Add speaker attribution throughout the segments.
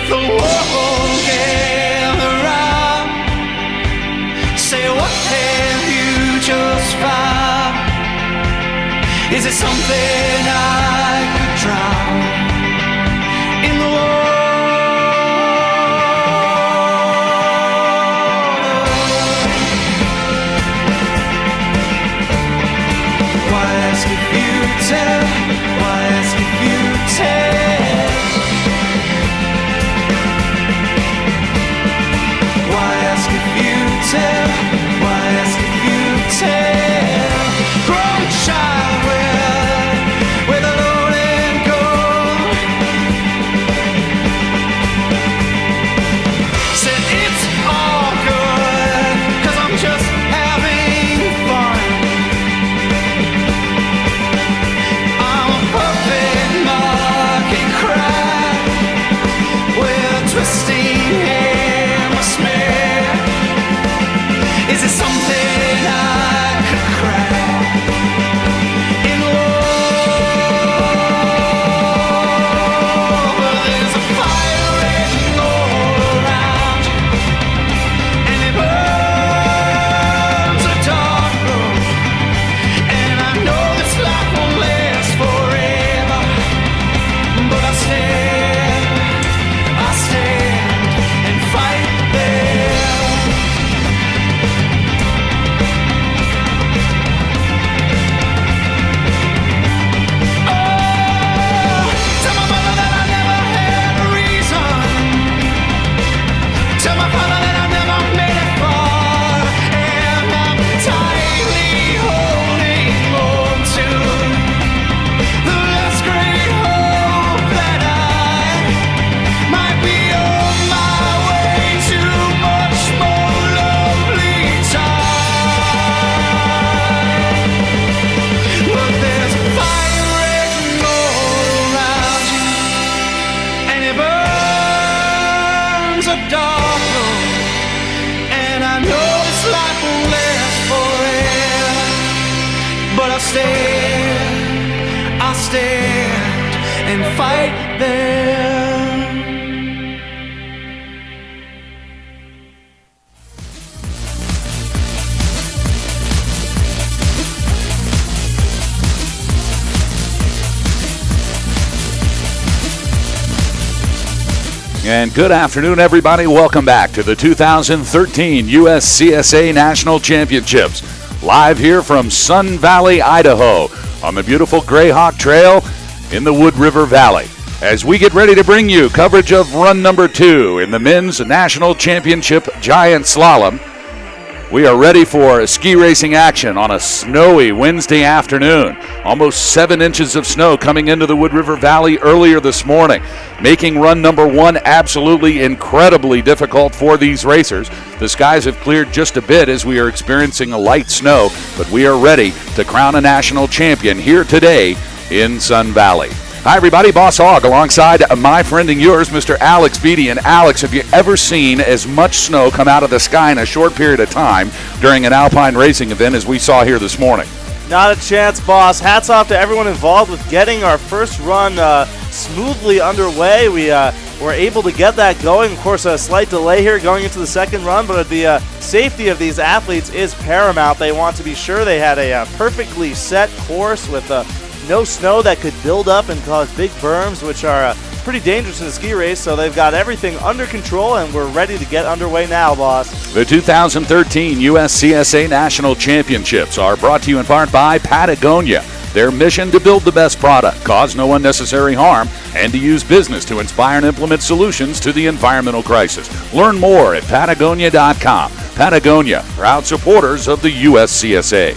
Speaker 1: the world gather round. Say, what have you just found? Is it something I could drown in the water? Why ask if you tell? Why ask if you tell? Why ask if you tell? Why ask if you tell? Grown child with a loaded gun said it's all good, 'cause I'm just having fun. I'm a puppet mocking cry with a twisting hammer smear. Is it something I could crack in love? There's a fire raging all around you, and it burns a dark room. And I know this life won't last forever, but I stand and fight there. Oh, tell my mother that I never had a reason. Tell my father that I never made it far. And I'm tightly holding on to the last great hope that I might be on my way to much more lovely time. But there's fire raging all around you, and it burns a dark room. And I know this life won't last forever, but I'll stand and fight there.
Speaker 2: And good afternoon, everybody. Welcome back to the 2013 USCSA National Championships. Live here from Sun Valley, Idaho, on the beautiful Greyhawk Trail in the Wood River Valley, as we get ready to bring you coverage of run number 2 in the Men's National Championship Giant Slalom. We are ready for ski racing action on a snowy Wednesday afternoon. Almost 7 inches of snow coming into the Wood River Valley earlier this morning, making run number 1 absolutely incredibly difficult for these racers. The skies have cleared just a bit as we are experiencing a light snow, but we are ready to crown a national champion here today in Sun Valley. Hi, everybody. Boss Hogg alongside my friend and yours, Mr. Alex Beatty. And Alex, have you ever seen as much snow come out of the sky in a short period of time during an alpine racing event as we saw here this morning?
Speaker 3: Not a chance, boss. Hats off to everyone involved with getting our first run smoothly underway. We were able to get that going. Of course, a slight delay here going into the second run, but the safety of these athletes is paramount. They want to be sure they had a perfectly set course with no snow that could build up and cause big berms, which are pretty dangerous in a ski race. So they've got everything under control, and we're ready to get underway now, boss.
Speaker 2: The 2013 USCSA National Championships are brought to you in part by Patagonia. Their mission to build the best product, cause no unnecessary harm, and to use business to inspire and implement solutions to the environmental crisis. Learn more at Patagonia.com. Patagonia, proud supporters of the USCSA.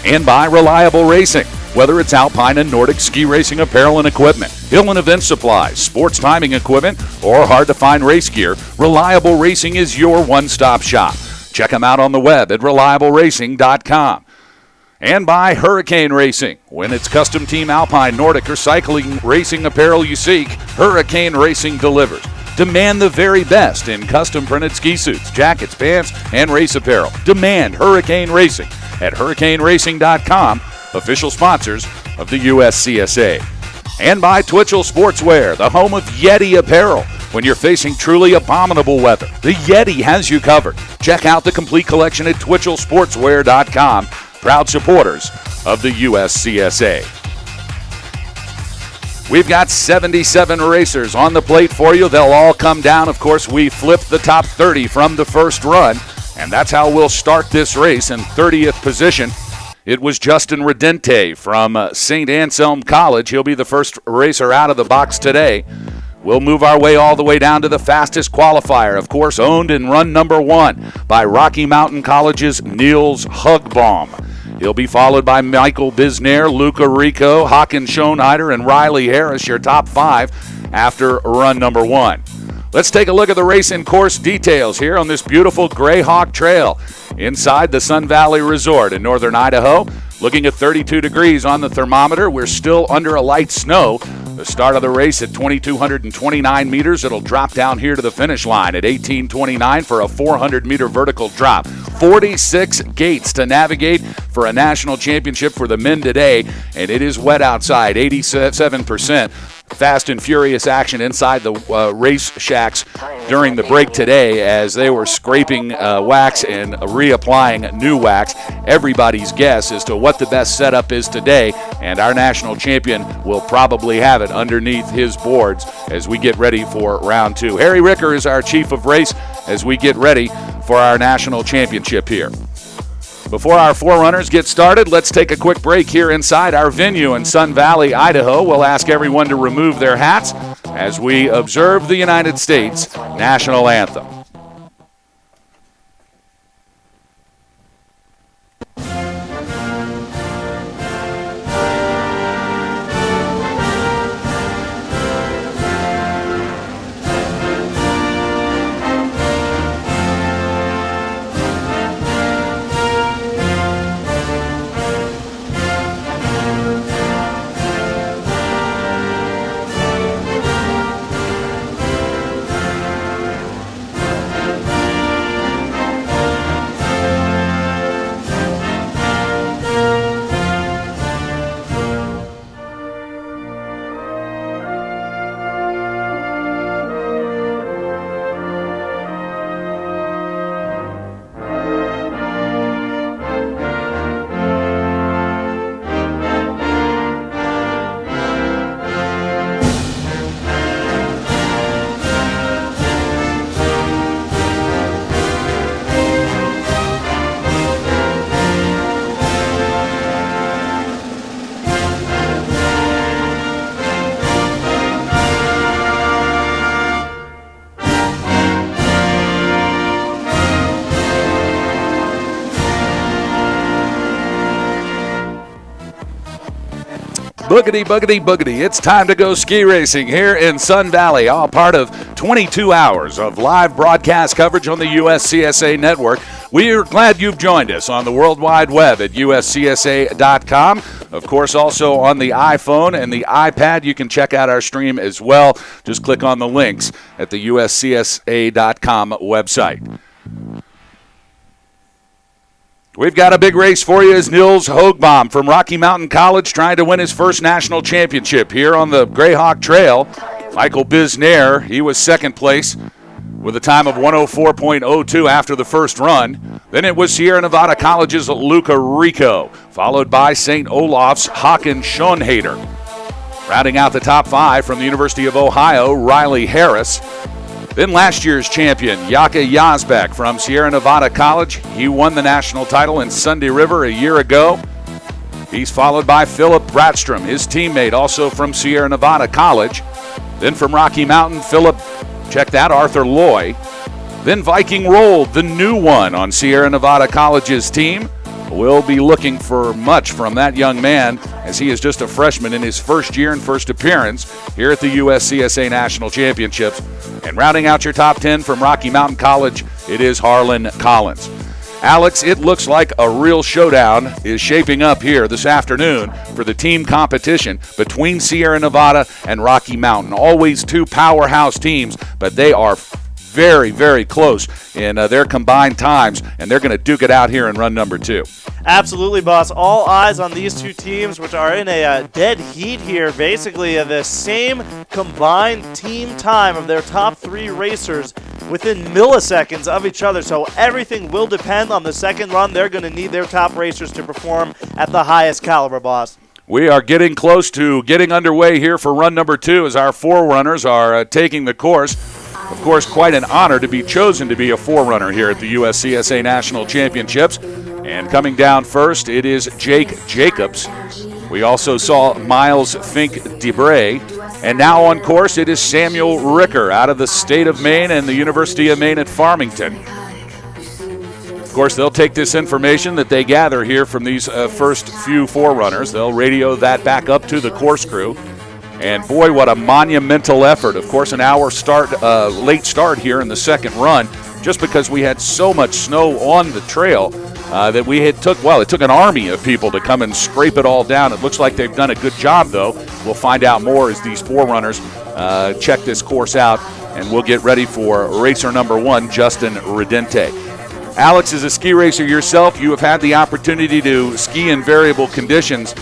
Speaker 2: And by Reliable Racing. Whether it's alpine and Nordic ski racing apparel and equipment, hill and event supplies, sports timing equipment, or hard-to-find race gear, Reliable Racing is your one-stop shop. Check them out on the web at ReliableRacing.com. And by Hurricane Racing. When it's custom team alpine, Nordic, or cycling racing apparel you seek, Hurricane Racing delivers. Demand the very best in custom printed ski suits, jackets, pants, and race apparel. Demand Hurricane Racing at HurricaneRacing.com. Official sponsors of the USCSA. And by Twitchell Sportswear, the home of Yeti apparel. when you're facing truly abominable weather, the Yeti has you covered. Check out the complete collection at TwitchellSportswear.com, proud supporters of the USCSA. We've got 77 racers on the plate for you. They'll all come down. Of course, we flipped the top 30 from the first run, and that's how we'll start this race. In 30th position, it was Justin Redente from St. Anselm College. He'll be the first racer out of the box today. We'll move our way all the way down to the fastest qualifier, of course, owned in run number 1 by Rocky Mountain College's Niels Hugbaum. He'll be followed by Michael Bisnair, Luca Rico, Hakan Schoenheider, and Riley Harris, your top 5 after run number 1. Let's take a look at the race and course details here on this beautiful Greyhawk Trail inside the Sun Valley Resort in northern Idaho. Looking at 32 degrees on the thermometer. We're still under a light snow. The start of the race at 2,229 meters. It'll drop down here to the finish line at 1829 for a 400-meter vertical drop. 46 gates to navigate for a national championship for the men today, and it is wet outside, 87%. Fast and furious action inside the race shacks during the break today as they were scraping wax and reapplying new wax. Everybody's guess as to what the best setup is today, and our national champion will probably have it underneath his boards as we get ready for round 2. Harry Ricker is our chief of race as we get ready for our national championship here. Before our forerunners get started, let's take a quick break here inside our venue in Sun Valley, Idaho. We'll ask everyone to remove their hats as we observe the United States national anthem. Boogity, boogity, boogity. It's time to go ski racing here in Sun Valley, all part of 22 hours of live broadcast coverage on the USCSA network. We are glad you've joined us on the World Wide Web at USCSA.com. Of course, also on the iPhone and the iPad, you can check out our stream as well. Just click on the links at the USCSA.com website. We've got a big race for you as Niels Hugbaum from Rocky Mountain College trying to win his first national championship here on the Greyhawk Trail. Michael Bisnair, he was second place with a time of 104.02 after the first run. Then it was Sierra Nevada College's Luca Rico, followed by St. Olaf's Hakan Schoenheider. Rounding out the top 5 from the University of Ohio, Riley Harris. Then last year's champion, Jake Yazbek from Sierra Nevada College. He won the national title in Sunday River a year ago. He's followed by Philip Bratstrom, his teammate, also from Sierra Nevada College. Then from Rocky Mountain, check that, Arthur Loy. Then Viking Roll, the new one on Sierra Nevada College's team. We'll be looking for much from that young man as he is just a freshman in his first year and first appearance here at the USCSA National Championships. And rounding out your top 10 from Rocky Mountain College, it is Harlan Collins. Alex, it looks like a real showdown is shaping up here this afternoon for the team competition between Sierra Nevada and Rocky Mountain. Always two powerhouse teams, but they are very, very close in their combined times, and they're going to duke it out here in run number 2.
Speaker 3: Absolutely, boss. All eyes on these two teams, which are in a dead heat here. Basically, the same combined team time of their top three racers within milliseconds of each other. So everything will depend on the second run. They're going to need their top racers to perform at the highest caliber, boss.
Speaker 2: We are getting close to getting underway here for run number 2 as our forerunners are taking the course. Of course, quite an honor to be chosen to be a forerunner here at the USCSA National Championships. And coming down first, it is Jake Jacobs. We also saw Miles Fink-Debray. And now on course, it is Samuel Ricker out of the state of Maine and the University of Maine at Farmington. Of course, they'll take this information that they gather here from these first few forerunners. They'll radio that back up to the course crew. And boy, what a monumental effort. Of course, an hour late start here in the second run, just because we had so much snow on the trail that it took an army of people to come and scrape it all down. It looks like they've done a good job, though. We'll find out more as these forerunners check this course out, and we'll get ready for racer number 1, Justin Redente. Alex, as a ski racer yourself, you have had the opportunity to ski in variable conditions.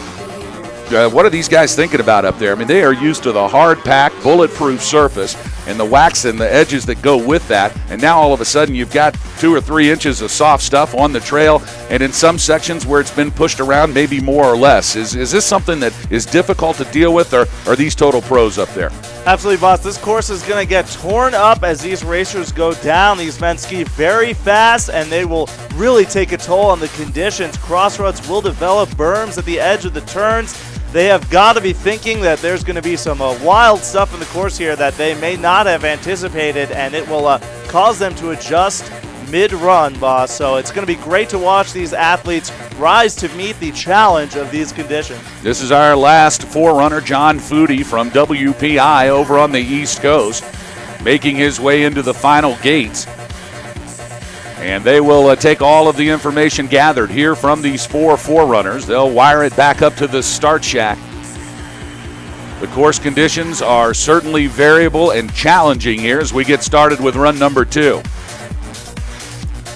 Speaker 2: What are these guys thinking about up there? I mean, they are used to the hard-packed, bulletproof surface and the wax and the edges that go with that. And now all of a sudden you've got 2 or 3 inches of soft stuff on the trail, and in some sections where it's been pushed around, maybe more or less. Is this something that is difficult to deal with, or are these total pros up there?
Speaker 3: Absolutely, boss. This course is going to get torn up as these racers go down. These men ski very fast, and they will really take a toll on the conditions. Crossroads will develop berms at the edge of the turns. They have got to be thinking that there's going to be some wild stuff in the course here that they may not have anticipated, and it will cause them to adjust mid-run, boss. So it's going to be great to watch these athletes rise to meet the challenge of these conditions.
Speaker 2: This is our last forerunner, John Foodie from WPI over on the East Coast, making his way into the final gates. And they will take all of the information gathered here from these 4 forerunners. They'll wire it back up to the start shack. The course conditions are certainly variable and challenging here as we get started with run number 2.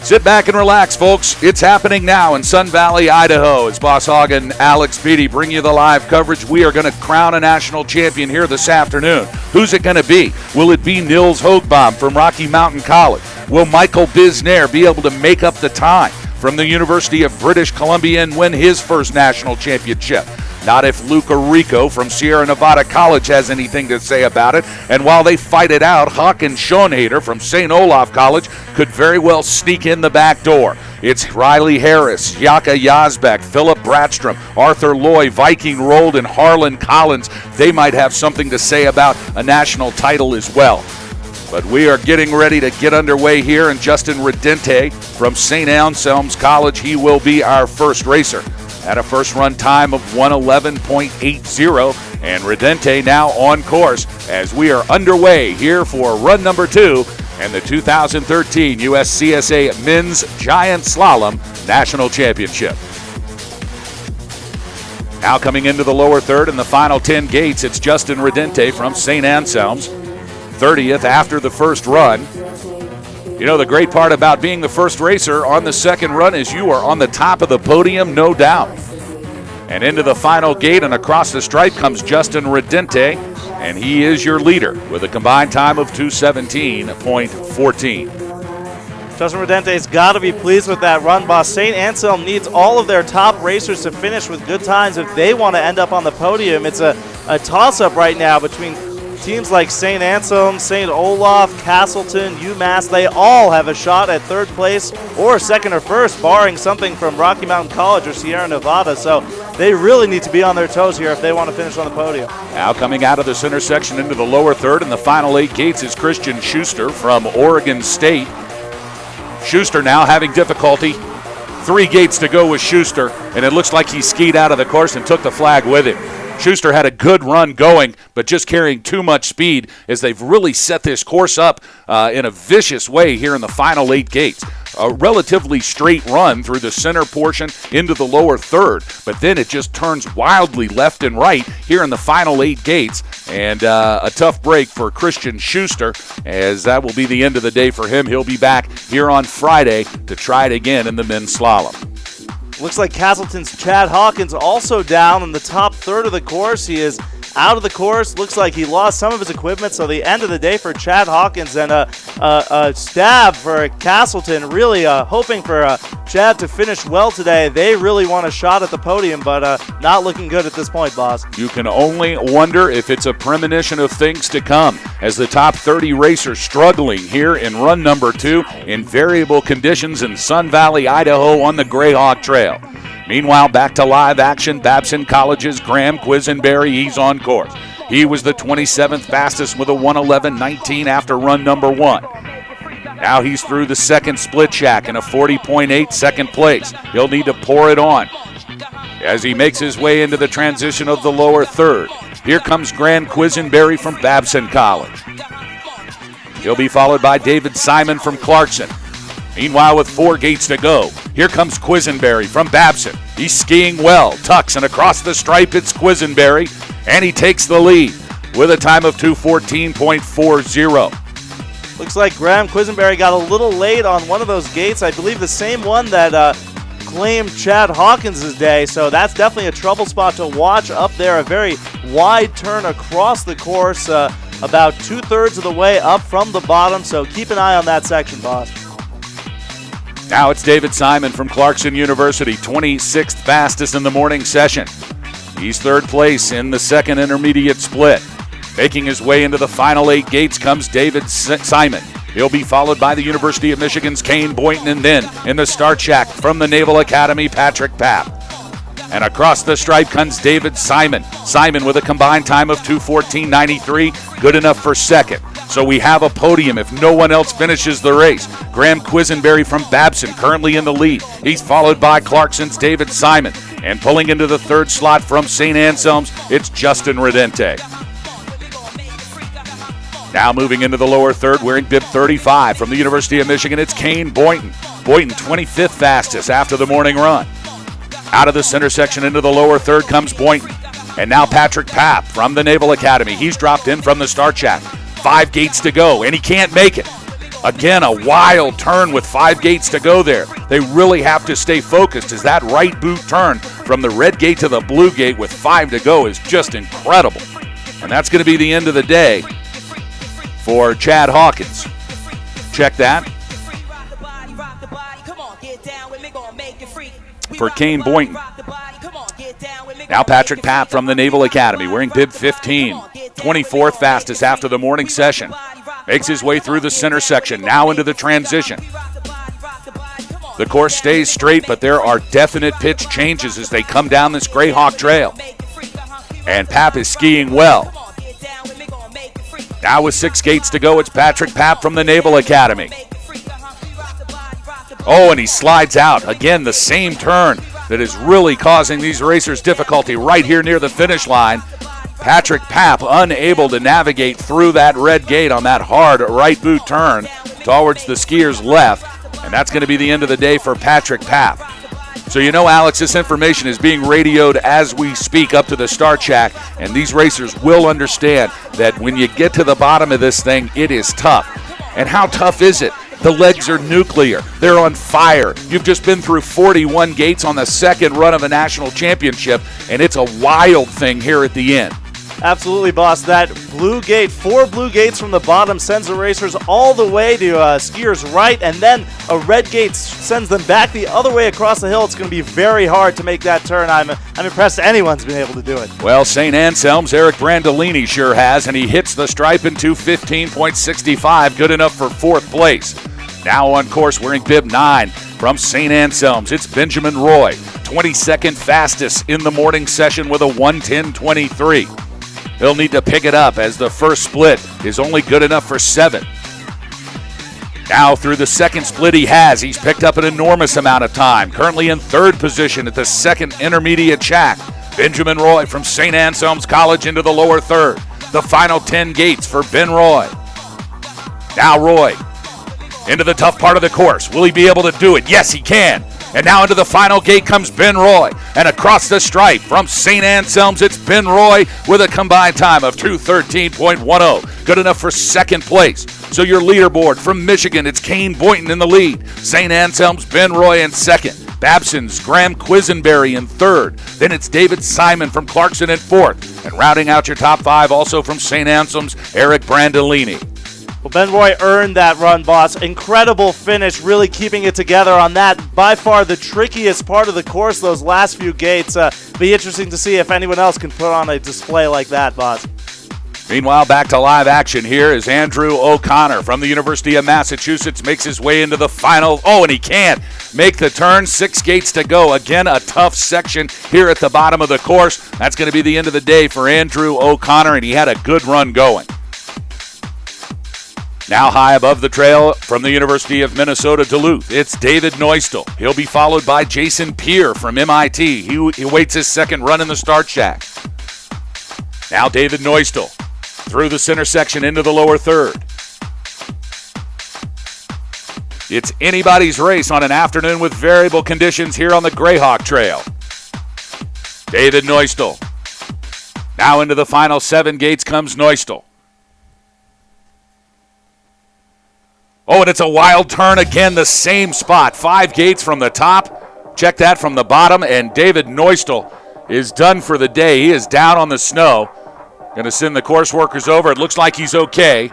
Speaker 2: Sit back and relax, folks. It's happening now in Sun Valley, Idaho. As Boss Hogg and Alex Beatty bring you the live coverage, we are going to crown a national champion here this afternoon. Who's it going to be? Will it be Nils Hoogbaum from Rocky Mountain College? Will Michael Bisnair be able to make up the time from the University of British Columbia and win his first national championship? Not if Luca Rico from Sierra Nevada College has anything to say about it. And while they fight it out, Håkan Schoenhader from St. Olaf College could very well sneak in the back door. It's Riley Harris, Jaka Yazbek, Philip Bratstrom, Arthur Loy, Viking Rold, and Harlan Collins. They might have something to say about a national title as well. But we are getting ready to get underway here, and Justin Redente from St. Anselm's College, he will be our first racer at a first run time of 111.80, and Redente now on course as we are underway here for run number 2 and the 2013 USCSA Men's Giant Slalom National Championship. Now coming into the lower third in the final 10 gates, it's Justin Redente from St. Anselm's, 30th after the first run. You know, the great part about being the first racer on the second run is you are on the top of the podium, no doubt. And into the final gate and across the stripe comes Justin Redente, and he is your leader with a combined time of 2:17.14.
Speaker 3: Justin Redente's got to be pleased with that run, boss. St. Anselm needs all of their top racers to finish with good times if they want to end up on the podium. It's a toss-up right now between teams like St. Anselm, St. Olaf, Castleton, UMass. They all have a shot at third place or second or first, barring something from Rocky Mountain College or Sierra Nevada. So they really need to be on their toes here if they want to finish on the podium.
Speaker 2: Now coming out of the center section into the lower third in the final 8 gates is Christian Schuster from Oregon State. Schuster now having difficulty. 3 gates to go with Schuster, and it looks like he skied out of the course and took the flag with him. Schuster had a good run going, but just carrying too much speed as they've really set this course up in a vicious way here in the final 8 gates. A relatively straight run through the center portion into the lower third, but then it just turns wildly left and right here in the final 8 gates, and a tough break for Christian Schuster, as that will be the end of the day for him. He'll be back here on Friday to try it again in the men's slalom.
Speaker 3: Looks like Castleton's Chad Hawkins also down in the top third of the course. He is out of the course. Looks like he lost some of his equipment. So the end of the day for Chad Hawkins, and a stab for Castleton. Really hoping for Chad to finish well today. They really want a shot at the podium, but not looking good at this point, boss.
Speaker 2: You can only wonder if it's a premonition of things to come, as the top 30 racers struggling here in run number 2 in variable conditions in Sun Valley, Idaho on the Greyhawk Trail. Meanwhile, back to live action. Babson College's Graham Quisenberry, he's on course. He was the 27th fastest with a 1:11.19 after run number 1. Now he's through the second split shack in a 40.8 second place. He'll need to pour it on as he makes his way into the transition of the lower third. Here comes Graham Quisenberry from Babson College. He'll be followed by David Simon from Clarkson. Meanwhile, with 4 gates to go, here comes Quisenberry from Babson. He's skiing well, tucks, and across the stripe it's Quisenberry, and he takes the lead with a time of 2:14.40.
Speaker 3: Looks like Graham Quisenberry got a little late on one of those gates. I believe the same one that claimed Chad Hawkins' day, so that's definitely a trouble spot to watch up there. A very wide turn across the course, about 2/3 of the way up from the bottom, so keep an eye on that section, boss.
Speaker 2: Now it's David Simon from Clarkson University, 26th fastest in the morning session. He's third place in the second intermediate split. Making his way into the final 8 gates comes David Simon. He'll be followed by the University of Michigan's Kane Boynton, and then in the start shack from the Naval Academy, Patrick Papp. And across the stripe comes David Simon. Simon with a combined time of 2:14.93, good enough for second. So we have a podium if no one else finishes the race. Graham Quisenberry from Babson currently in the lead. He's followed by Clarkson's David Simon. And pulling into the third slot from St. Anselm's, it's Justin Redente. Now moving into the lower third, wearing bib 35 from the University of Michigan, it's Kane Boynton. Boynton 25th fastest after the morning run. Out of the center section into the lower third comes Boynton. And now Patrick Papp from the Naval Academy. He's dropped in from the start shack. 5 gates to go, and he can't make it. Again, a wild turn with 5 gates to go there. They really have to stay focused, as that right boot turn from the red gate to the blue gate with 5 to go is just incredible. And that's going to be the end of the day for Chad Hawkins. Check that. For Kane Boynton. Now Patrick Papp from the Naval Academy, wearing bib 15, 24th fastest after the morning session. Makes his way through the center section, now into the transition. The course stays straight, but there are definite pitch changes as they come down this Greyhawk Trail. And Papp is skiing well. Now with 6 gates to go, it's Patrick Papp from the Naval Academy. Oh, and he slides out. Again, the same turn that is really causing these racers difficulty right here near the finish line. Patrick Papp unable to navigate through that red gate on that hard right boot turn towards the skier's left. And that's going to be the end of the day for Patrick Papp. So you know, Alex, this information is being radioed as we speak up to the start shack, and these racers will understand that when you get to the bottom of this thing, it is tough. And how tough is it? The legs are nuclear. They're on fire. You've just been through 41 gates on the second run of a national championship, and it's a wild thing here at the end.
Speaker 3: Absolutely, boss. That blue gate, 4 blue gates from the bottom, sends the racers all the way to skier's right, and then a red gate sends them back the other way across the hill. It's going to be very hard to make that turn. I'm impressed anyone's been able to do it.
Speaker 2: Well, St. Anselm's Eric Brandolini sure has, and he hits the stripe in 2:15.65, good enough for 4th place. Now on course, wearing bib 9 from St. Anselm's, it's Benjamin Roy, 22nd fastest in the morning session with a 1:10.23. He'll need to pick it up as the first split is only good enough for 7. Now through the second split he's picked up an enormous amount of time. Currently in 3rd position at the second intermediate shack. Benjamin Roy from St. Anselm's College into the lower third. The final 10 gates for Ben Roy. Now Roy into the tough part of the course. Will he be able to do it? Yes, he can. And now into the final gate comes Ben Roy. And across the stripe from St. Anselm's, it's Ben Roy with a combined time of 2:13.10. Good enough for 2nd place. So your leaderboard from Michigan, it's Kane Boynton in the lead. St. Anselm's, Ben Roy in 2nd. Babson's Graham Quisenberry in third. Then it's David Simon from Clarkson in fourth. And rounding out your top 5 also from St. Anselm's, Eric Brandolini.
Speaker 3: Well, Ben Roy earned that run, boss. Incredible finish, really keeping it together on that, by far the trickiest part of the course, those last few gates. Be interesting to see if anyone else can put on a display like that, boss.
Speaker 2: Meanwhile, back to live action here as Andrew O'Connor from the University of Massachusetts makes his way into the final. Oh, and he can't make the turn. 6 gates to go. Again, a tough section here at the bottom of the course. That's going to be the end of the day for Andrew O'Connor, and he had a good run going. Now high above the trail from the University of Minnesota Duluth, it's David Neustel. He'll be followed by Jason Peer from MIT. He waits his second run in the start shack. Now David Neustel through the center section into the lower third. It's anybody's race on an afternoon with variable conditions here on the Greyhawk Trail. David Neustel. Now into the final 7 gates comes Neustel. Oh, and it's a wild turn again, the same spot. 5 gates from the top. Check that from the bottom, and David Neustel is done for the day. He is down on the snow. Going to send the course workers over. It looks like he's okay.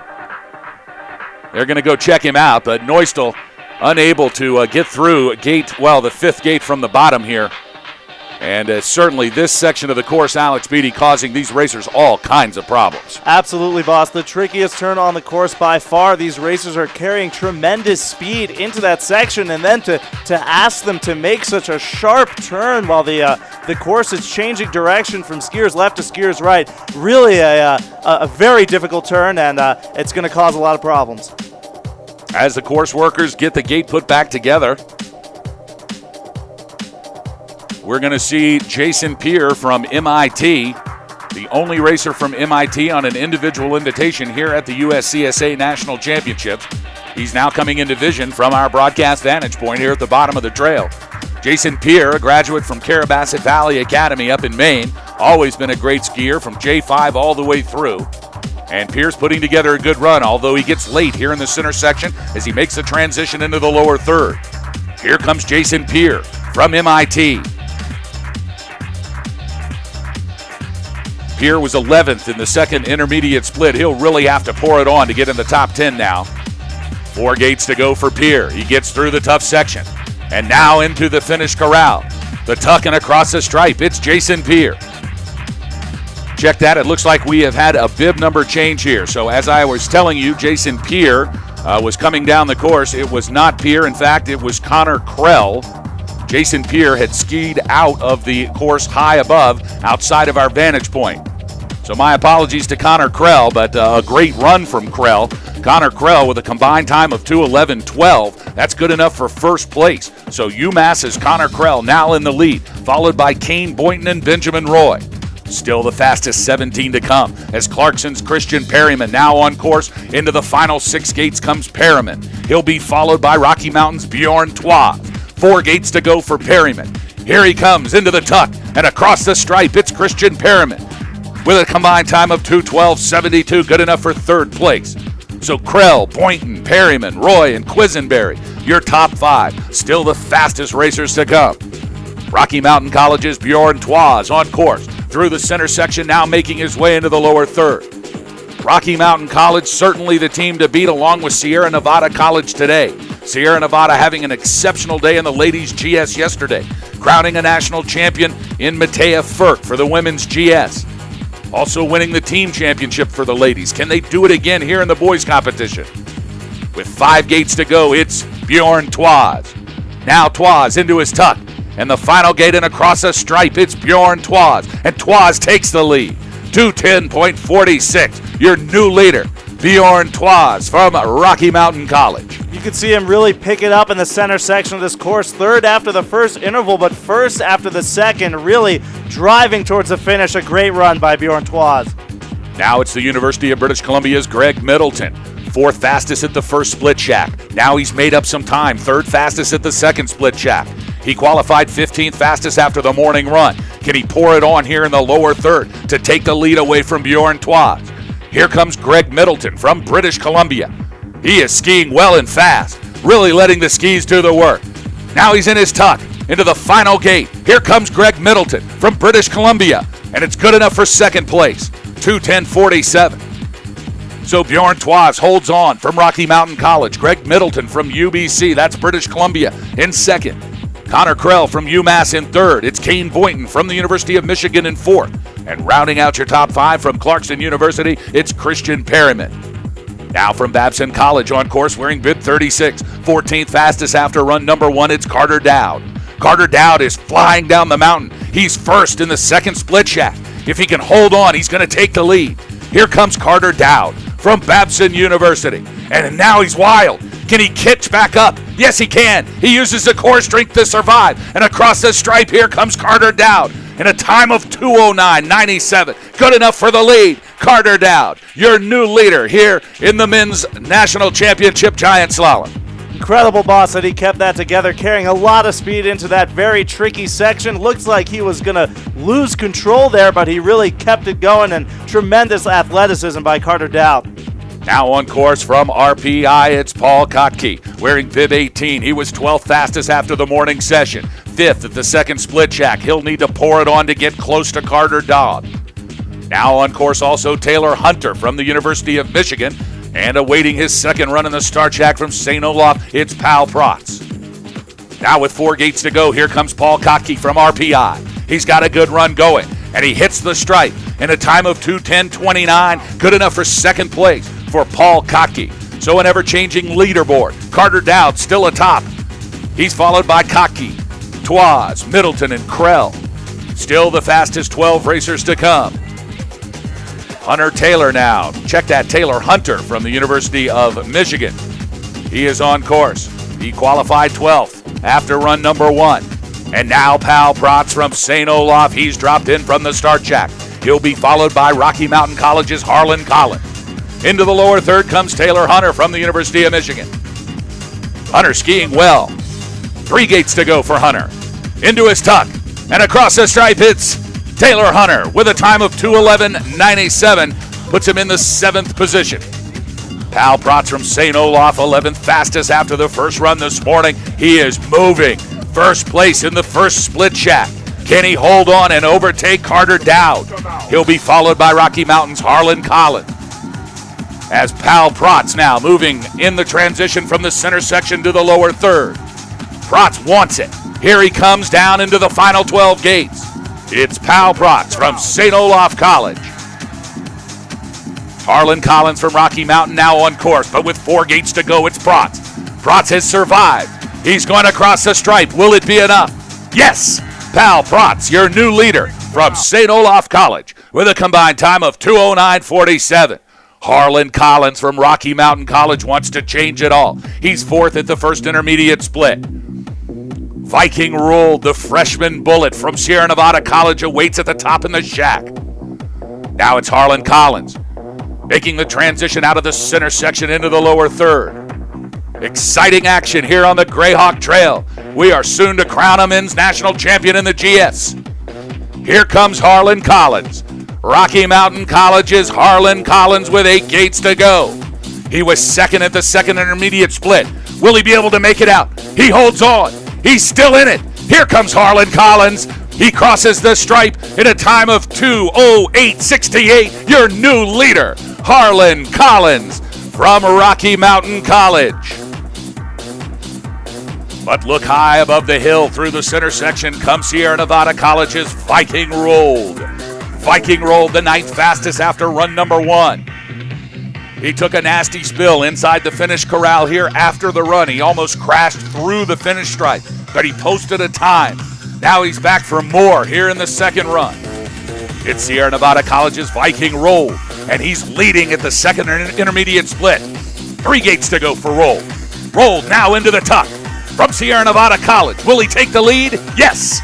Speaker 2: They're going to go check him out, but Neustel unable to get through the 5th gate from the bottom here. And certainly this section of the course, Alex Beatty, causing these racers all kinds of problems.
Speaker 3: Absolutely, boss. The trickiest turn on the course by far. These racers are carrying tremendous speed into that section, and then to ask them to make such a sharp turn while the course is changing direction from skiers left to skiers right. Really a very difficult turn, and it's going to cause a lot of problems.
Speaker 2: As the course workers get the gate put back together, we're going to see Jason Peer from MIT, the only racer from MIT on an individual invitation here at the USCSA National Championships. He's now coming in division from our broadcast vantage point here at the bottom of the trail. Jason Peer, a graduate from Carabasset Valley Academy up in Maine, always been a great skier from J5 all the way through. And Peer's putting together a good run, although he gets late here in the center section as he makes the transition into the lower third. Here comes Jason Peer from MIT. Peer was 11th in the second intermediate split. He'll really have to pour it on to get in the top 10 now. 4 gates to go for Peer. He gets through the tough section. And now into the finish corral. The tuck and across the stripe. It's Jason Peer. Check that. It looks like we have had a bib number change here. So as I was telling you, Jason Peer was coming down the course. It was not Peer. In fact, it was Connor Krell. Jason Peer had skied out of the course high above, outside of our vantage point. So my apologies to Connor Krell, but a great run from Krell. Connor Krell with a combined time of 2:11.12. That's good enough for first place. So UMass's Connor Krell now in the lead, followed by Kane Boynton and Benjamin Roy. Still the fastest 17 to come as Clarkson's Christian Perryman now on course. Into the final 6 gates comes Perryman. He'll be followed by Rocky Mountain's Bjorn Twa. 4 gates to go for Perryman. Here he comes into the tuck and across the stripe. It's Christian Perryman with a combined time of 2:12.72, good enough for third place. So Krell, Boynton, Perryman, Roy, and Quisenberry, your top 5. Still the fastest racers to come. Rocky Mountain College's Bjorn Twa on course through the center section, now making his way into the lower third. Rocky Mountain College, certainly the team to beat, along with Sierra Nevada College today. Sierra Nevada having an exceptional day in the ladies' GS yesterday, crowning a national champion in Matea Firk for the women's GS. Also winning the team championship for the ladies. Can they do it again here in the boys' competition? With 5 gates to go, it's Bjorn Twa. Now Twa into his tuck, and the final gate and across a stripe, it's Bjorn Twa, and Twa takes the lead. 2:10.46, your new leader, Bjorn Twa from Rocky Mountain College.
Speaker 3: You can see him really pick it up in the center section of this course. Third after the first interval, but first after the second, really driving towards the finish. A great run by Bjorn Twa.
Speaker 2: Now it's the University of British Columbia's Greg Middleton. 4th fastest at the first split shack. Now he's made up some time. 3rd fastest at the second split shack. He qualified 15th fastest after the morning run. Can he pour it on here in the lower third to take the lead away from Bjorn Twa? Here comes Greg Middleton from British Columbia. He is skiing well and fast, really letting the skis do the work. Now he's in his tuck, into the final gate. Here comes Greg Middleton from British Columbia, and it's good enough for second place, 2:10.47. So Bjorn Twas holds on from Rocky Mountain College. Greg Middleton from UBC, that's British Columbia, in second. Connor Krell from UMass in third. It's Kane Boynton from the University of Michigan in fourth. And rounding out your top five from Clarkson University, it's Christian Perryman. Now from Babson College on course wearing bib 36. 14th fastest after run number one, it's Carter Dowd. Carter Dowd is flying down the mountain. He's first in the second split shack. If he can hold on, he's going to take the lead. Here comes Carter Dowd from Babson University. And now he's wild. Can he catch back up? Yes, he can. He uses the core strength to survive. And across the stripe, here comes Carter Dowd in a time of 2:09.97. Good enough for the lead. Carter Dowd, your new leader here in the Men's National Championship Giant Slalom.
Speaker 3: Incredible, boss, that he kept that together, carrying a lot of speed into that very tricky section. Looks like he was going to lose control there, but he really kept it going, and tremendous athleticism by Carter Dowd.
Speaker 2: Now on course from RPI, it's Paul Kotke, wearing bib 18. He was 12th fastest after the morning session. 5th at the second split shack. He'll need to pour it on to get close to Carter Dowd. Now on course also Taylor Hunter from the University of Michigan. And awaiting his second run in the start shack from St. Olaf, it's Pal Protz. Now with 4 gates to go, here comes Paul Kotke from RPI. He's got a good run going, and he hits the stripe in a time of 2:10.29, good enough for second place for Paul Kotke. So an ever-changing leaderboard. Carter Dowd still atop. He's followed by Kotke, Twas, Middleton, and Krell. Still the fastest 12 racers to come. Hunter Taylor now. Check that, Taylor Hunter from the University of Michigan. He is on course. He qualified 12th after run number one. And now Pal Protz from St. Olaf. He's dropped in from the start shack. He'll be followed by Rocky Mountain College's Harlan Collins. Into the lower third comes Taylor Hunter from the University of Michigan. Hunter skiing well. 3 gates to go for Hunter. Into his tuck. And across the stripe, it's Taylor Hunter with a time of 2:11.97, puts him in the 7th position. Pal Protz from St. Olaf, 11th fastest after the first run this morning. He is moving. First place in the first split shack. Can he hold on and overtake Carter Dowd? He'll be followed by Rocky Mountain's Harlan Collins. As Pal Protz now moving in the transition from the center section to the lower third. Protz wants it. Here he comes down into the final 12 gates. It's Pal Protz from St. Olaf College. Harlan Collins from Rocky Mountain now on course, but with 4 gates to go, it's Protz. Protz has survived. He's going across the stripe. Will it be enough? Yes! Pal Protz, your new leader from St. Olaf College with a combined time of 2:09.47. Harlan Collins from Rocky Mountain College wants to change it all. He's 4th at the first intermediate split. Viking Ruled, the freshman bullet from Sierra Nevada College, awaits at the top in the shack. Now it's Harlan Collins making the transition out of the center section into the lower third. Exciting action here on the Greyhawk Trail. We are soon to crown a men's national champion in the GS. Here comes Harlan Collins. Rocky Mountain College's Harlan Collins with 8 gates to go. He was 2nd at the second intermediate split. Will he be able to make it out? He holds on. He's still in it. Here comes Harlan Collins. He crosses the stripe in a time of 2:08.68. Your new leader, Harlan Collins from Rocky Mountain College. But look high above the hill through the center section comes Sierra Nevada College's Viking Ruled. Viking Ruled, the 9th fastest after run number one. He took a nasty spill inside the finish corral here after the run. He almost crashed through the finish stripe, but he posted a time. Now he's back for more here in the second run. It's Sierra Nevada College's Viking Roll, and he's leading at the second intermediate split. 3 gates to go for Roll. Roll now into the tuck from Sierra Nevada College. Will he take the lead? Yes!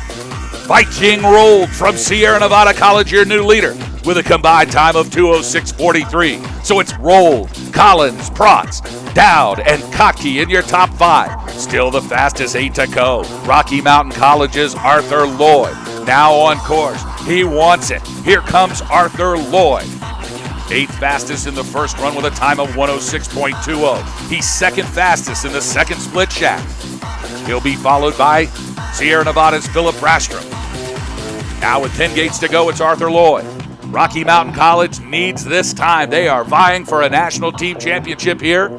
Speaker 2: Viking Rolled from Sierra Nevada College, your new leader, with a combined time of 2:06.43. So it's Rolled, Collins, Protz, Dowd, and Kotke in your top 5. Still the fastest 8 to go. Rocky Mountain College's Arthur Lloyd now on course. He wants it. Here comes Arthur Lloyd. 8th fastest in the first run with a time of 1:06.20. He's 2nd fastest in the second split shack. He'll be followed by Sierra Nevada's Philip Brastrom. Now with 10 gates to go, it's Arthur Lloyd. Rocky Mountain College needs this time. They are vying for a national team championship here.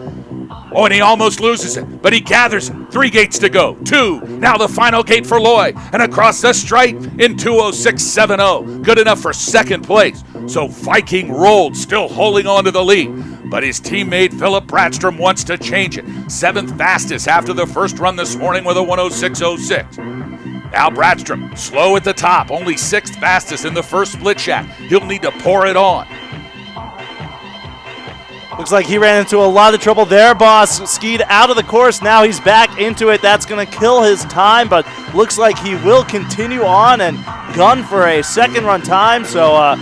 Speaker 2: Oh, and he almost loses it, but he gathers it. 3 gates to go. 2. Now the final gate for Lloyd. And across the stripe in 2:06.70. Good enough for second place. So Viking rolled, still holding on to the lead. But his teammate Philip Brastrom wants to change it. 7th fastest after the first run this morning with a 1:06.06. Now Brastrom, slow at the top, only 6th fastest in the first split shack. He'll need to pour it on.
Speaker 3: Looks like he ran into a lot of trouble there, boss. Skied out of the course. Now he's back into it. That's going to kill his time, but looks like he will continue on and gun for a second run time. So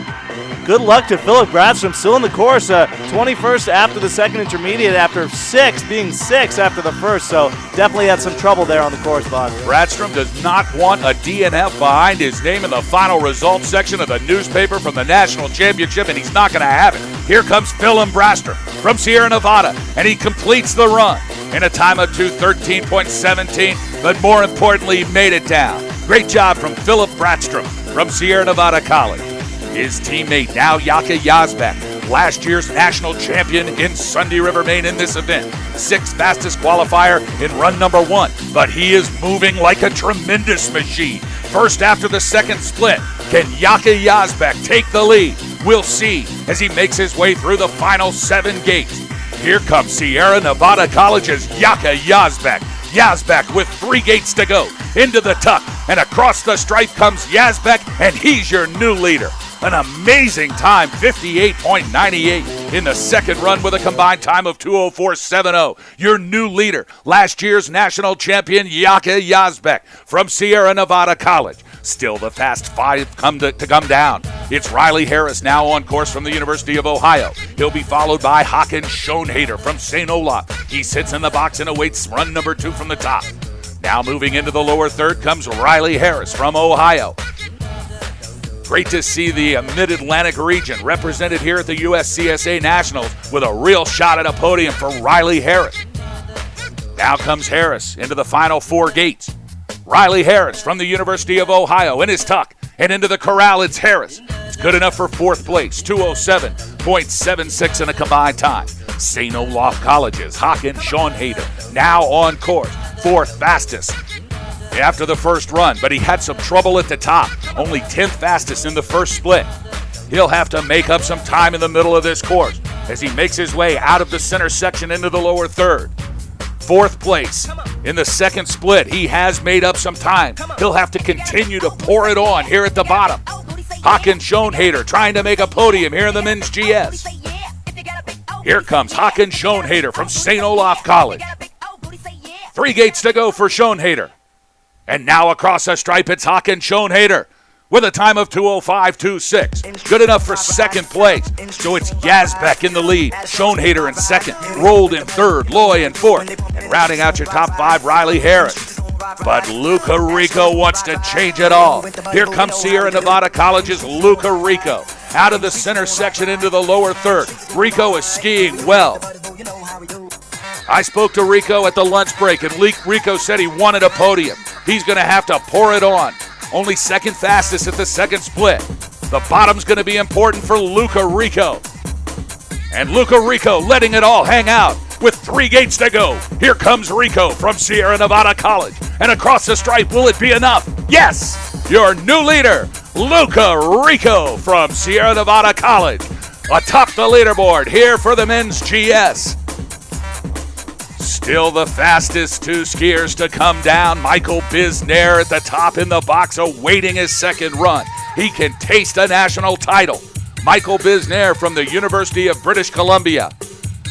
Speaker 3: good luck to Philip Brastrom. Still in the course. 21st after the second intermediate, after being 6 after the first. So definitely had some trouble there on the course, boss.
Speaker 2: Brastrom does not want a DNF behind his name in the final results section of the newspaper from the national championship, and he's not going to have it. Here comes Philip Brastrom from Sierra Nevada, and he completes the run in a time of 2:13.17, but more importantly, he made it down. Great job from Philip Brastrom from Sierra Nevada College. His teammate now Yaka Yazbek, last year's national champion in Sunday River, Maine in this event. 6th fastest qualifier in run number 1, but he is moving like a tremendous machine. First after the second split, can Yaka Yazbek take the lead? We'll see as he makes his way through the final 7 gates. Here comes Sierra Nevada College's Yaka Yazbek. Yazbek with 3 gates to go. Into the tuck, and across the stripe comes Yazbek, and he's your new leader. An amazing time, 58.98 in the second run with a combined time of 2:04.70. Your new leader, last year's national champion Yaka Yazbek from Sierra Nevada College. Still the fast 5 to come down. It's Riley Harris now on course from the University of Ohio. He'll be followed by Håkon Schoenhader from St. Olaf. He sits in the box and awaits run number 2 from the top. Now moving into the lower third comes Riley Harris from Ohio. Great to see the Mid-Atlantic region represented here at the USCSA Nationals with a real shot at a podium for Riley Harris. Now comes Harris into the final 4 gates. Riley Harris from the University of Ohio in his tuck, and into the corral it's Harris. It's good enough for 4th place, 2:07.76 in a combined time. St. Olaf College's Håkon Schoenhader now on course, 4th fastest after the first run, but he had some trouble at the top. Only 10th fastest in the first split. He'll have to make up some time in the middle of this course as he makes his way out of the center section into the lower third. 4th place in the second split. He has made up some time. He'll have to continue to pour it on here at the bottom. Håkon Schoenhader trying to make a podium here in the men's GS. Here comes Håkon Schoenhader from St. Olaf College. 3 gates to go for Schoenhader. And now across the stripe, it's Håkon Schoenhader with a time of 2:05.26. Good enough for second place. So it's Yazbek in the lead. Schoenhader in second. Rolled in third. Loy in 4th. And rounding out your top 5, Riley Harris. But Luca Rico wants to change it all. Here comes Sierra Nevada College's Luca Rico. Out of the center section into the lower third. Rico is skiing well. I spoke to Rico at the lunch break, and Rico said he wanted a podium. He's going to have to pour it on. Only 2nd fastest at the second split. The bottom's going to be important for Luca Rico. And Luca Rico letting it all hang out with 3 gates to go. Here comes Rico from Sierra Nevada College. And across the stripe, will it be enough? Yes! Your new leader, Luca Rico from Sierra Nevada College. Atop the leaderboard here for the men's GS. Still the fastest 2 skiers to come down. Michael Bisnair at the top in the box awaiting his second run. He can taste a national title. Michael Bisnair from the University of British Columbia.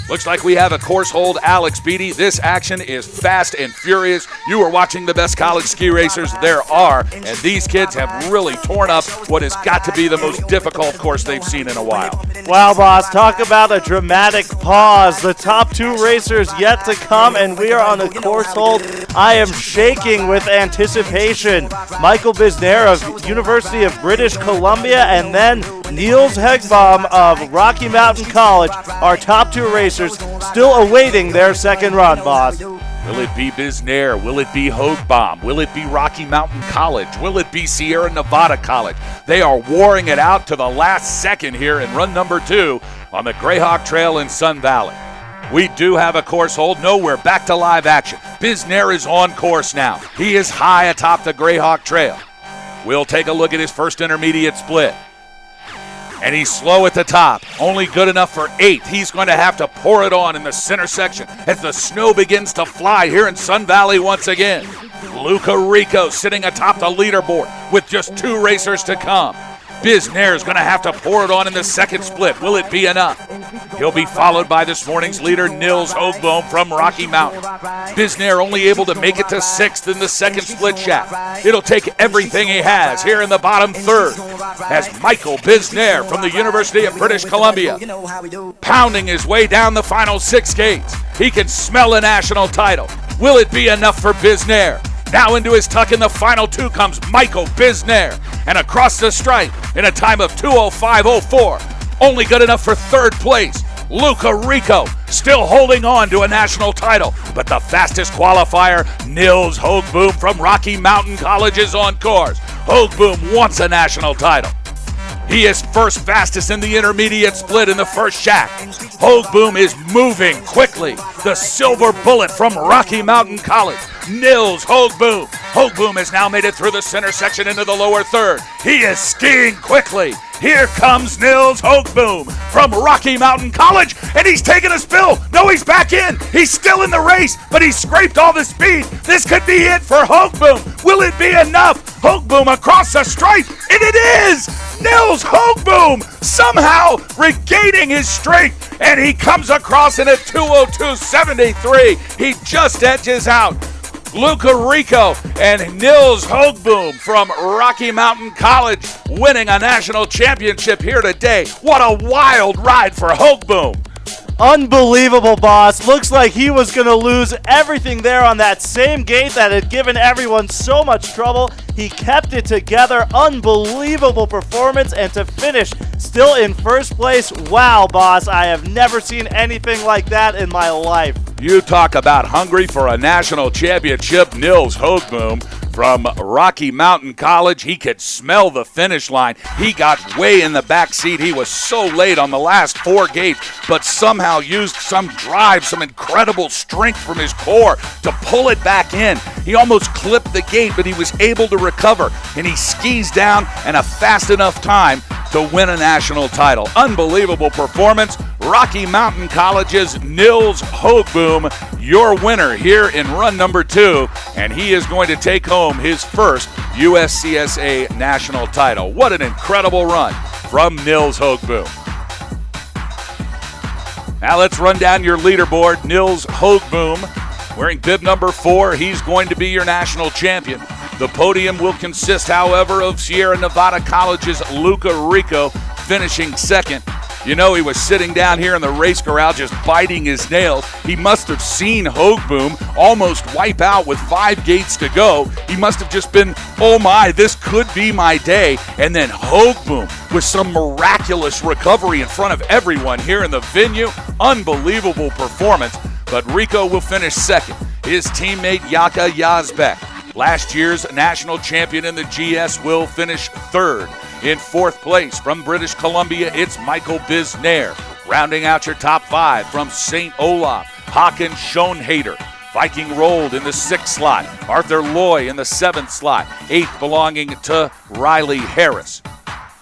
Speaker 2: Looks like we have a course hold, Alex Beatty. This action is fast and furious. You are watching the best college ski racers there are, and these kids have really torn up what has got to be the most difficult course they've seen in a while.
Speaker 3: Wow, boss, talk about a dramatic pause. The top 2 racers yet to come, and we are on a course hold. I am shaking with anticipation. Michael Bisnair of University of British Columbia, and then Niels Hegbaum of Rocky Mountain College, our top 2 racers, still awaiting their second run, boss.
Speaker 2: Will it be Bisnair? Will it be Hoagbaum? Will it be Rocky Mountain College? Will it be Sierra Nevada College? They are warring it out to the last second here in run number 2 on the Greyhawk Trail in Sun Valley. We do have a course hold. No, we're back to live action. Bisnair is on course now. He is high atop the Greyhawk Trail. We'll take a look at his first intermediate split. And he's slow at the top, only good enough for 8th. He's going to have to pour it on in the center section as the snow begins to fly here in Sun Valley once again. Luca Rico sitting atop the leaderboard with just 2 racers to come. Bisnair is going to have to pour it on in the second split. Will it be enough? He'll be followed by this morning's leader, Nils Hoagboom from Rocky Mountain. Bisnair only able to make it to 6th in the second split shaft. It'll take everything he has here in the bottom third as Michael Bisnair from the University of British Columbia, pounding his way down the final 6 gates. He can smell a national title. Will it be enough for Bisnair? Now into his tuck in the final 2 comes Michael Bisnair, and across the stripe in a time of 2:05:04, only good enough for 3rd place. Luca Rico still holding on to a national title, but the fastest qualifier, Nils Hoagboom from Rocky Mountain College, is on course. Hoagboom wants a national title. He is first fastest in the intermediate split in the first shaft. Hoagboom is moving quickly. The silver bullet from Rocky Mountain College, Nils Hoagboom. Hoagboom has now made it through the center section into the lower third. He is skiing quickly. Here comes Nils Hoagboom from Rocky Mountain College, and he's taking a spill. No, he's back in. He's still in the race, but he scraped all the speed. This could be it for Hoagboom. Will it be enough? Hoagboom across the stripe, and it is! Nils Hoagboom somehow regaining his strength, and he comes across in a 2:02:73. He just edges out Luca Rico and Nils Hoagboom from Rocky Mountain College winning a national championship here today. What a wild ride for Hoagboom.
Speaker 3: Unbelievable, boss. Looks like he was going to lose everything there on that same gate that had given everyone so much trouble. He kept it together. Unbelievable performance, and to finish still in first place. Wow, boss. I have never seen anything like that in my life.
Speaker 2: You talk about hungry for a national championship. Nils Hoagboom from Rocky Mountain College. He could smell the finish line. He got way in the back seat. He was so late on the last 4 gates, but somehow used some drive, some incredible strength from his core to pull it back in. He almost clipped the gate, but he was able to recover, and he skis down in a fast enough time to win a national title. Unbelievable performance. Rocky Mountain College's Nils Hoagboom, your winner here in run number 2, and he is going to take home his first USCSA national title. What an incredible run from Nils Hoagboom. Now let's run down your leaderboard. Nils Hoagboom wearing bib number 4. He's going to be your national champion. The podium will consist, however, of Sierra Nevada College's Luca Rico finishing 2nd. You know, he was sitting down here in the race corral just biting his nails. He must have seen Hoagboom almost wipe out with 5 gates to go. He must have just been, oh my, this could be my day. And then Hoagboom with some miraculous recovery in front of everyone here in the venue. Unbelievable performance. But Rico will finish 2nd. His teammate Yaka Yazbek, last year's national champion in the GS, will finish 3rd. In 4th place from British Columbia, it's Michael Bisnair. Rounding out your top 5 from St. Olaf, Håkan Schoenhader. Viking rolled in the 6th slot. Arthur Loy in the 7th slot. 8th belonging to Riley Harris.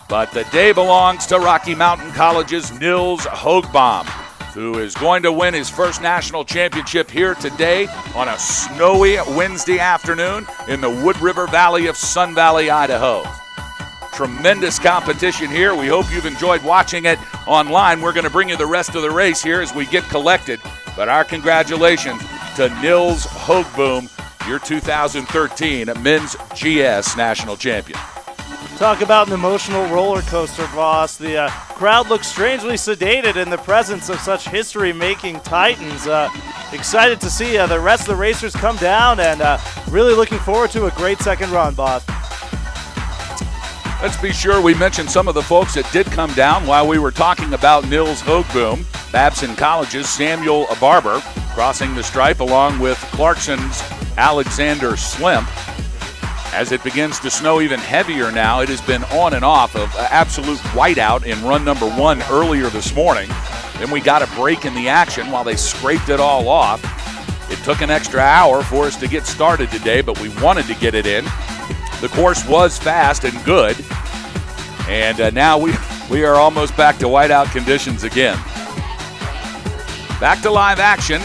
Speaker 2: But the day belongs to Rocky Mountain College's Nils Hoagboom, who is going to win his first national championship here today on a snowy Wednesday afternoon in the Wood River Valley of Sun Valley, Idaho. Tremendous competition here. We hope you've enjoyed watching it online. We're going to bring you the rest of the race here as we get collected. But our congratulations to Nils Hoagboom, your 2013 Men's GS National Champion.
Speaker 3: Talk about an emotional roller coaster, boss. The crowd looks strangely sedated in the presence of such history-making titans. Excited to see the rest of the racers come down, and really looking forward to a great second run, boss.
Speaker 2: Let's be sure we mention some of the folks that did come down while we were talking about Nils Hoagboom. Babson College's Samuel Barber crossing the stripe along with Clarkson's Alexander Slimp. As it begins to snow even heavier now, it has been on and off of absolute whiteout in run number 1 earlier this morning. Then we got a break in the action while they scraped it all off. It took an extra hour for us to get started today, but we wanted to get it in. The course was fast and good, and now we are almost back to whiteout conditions again. Back to live action.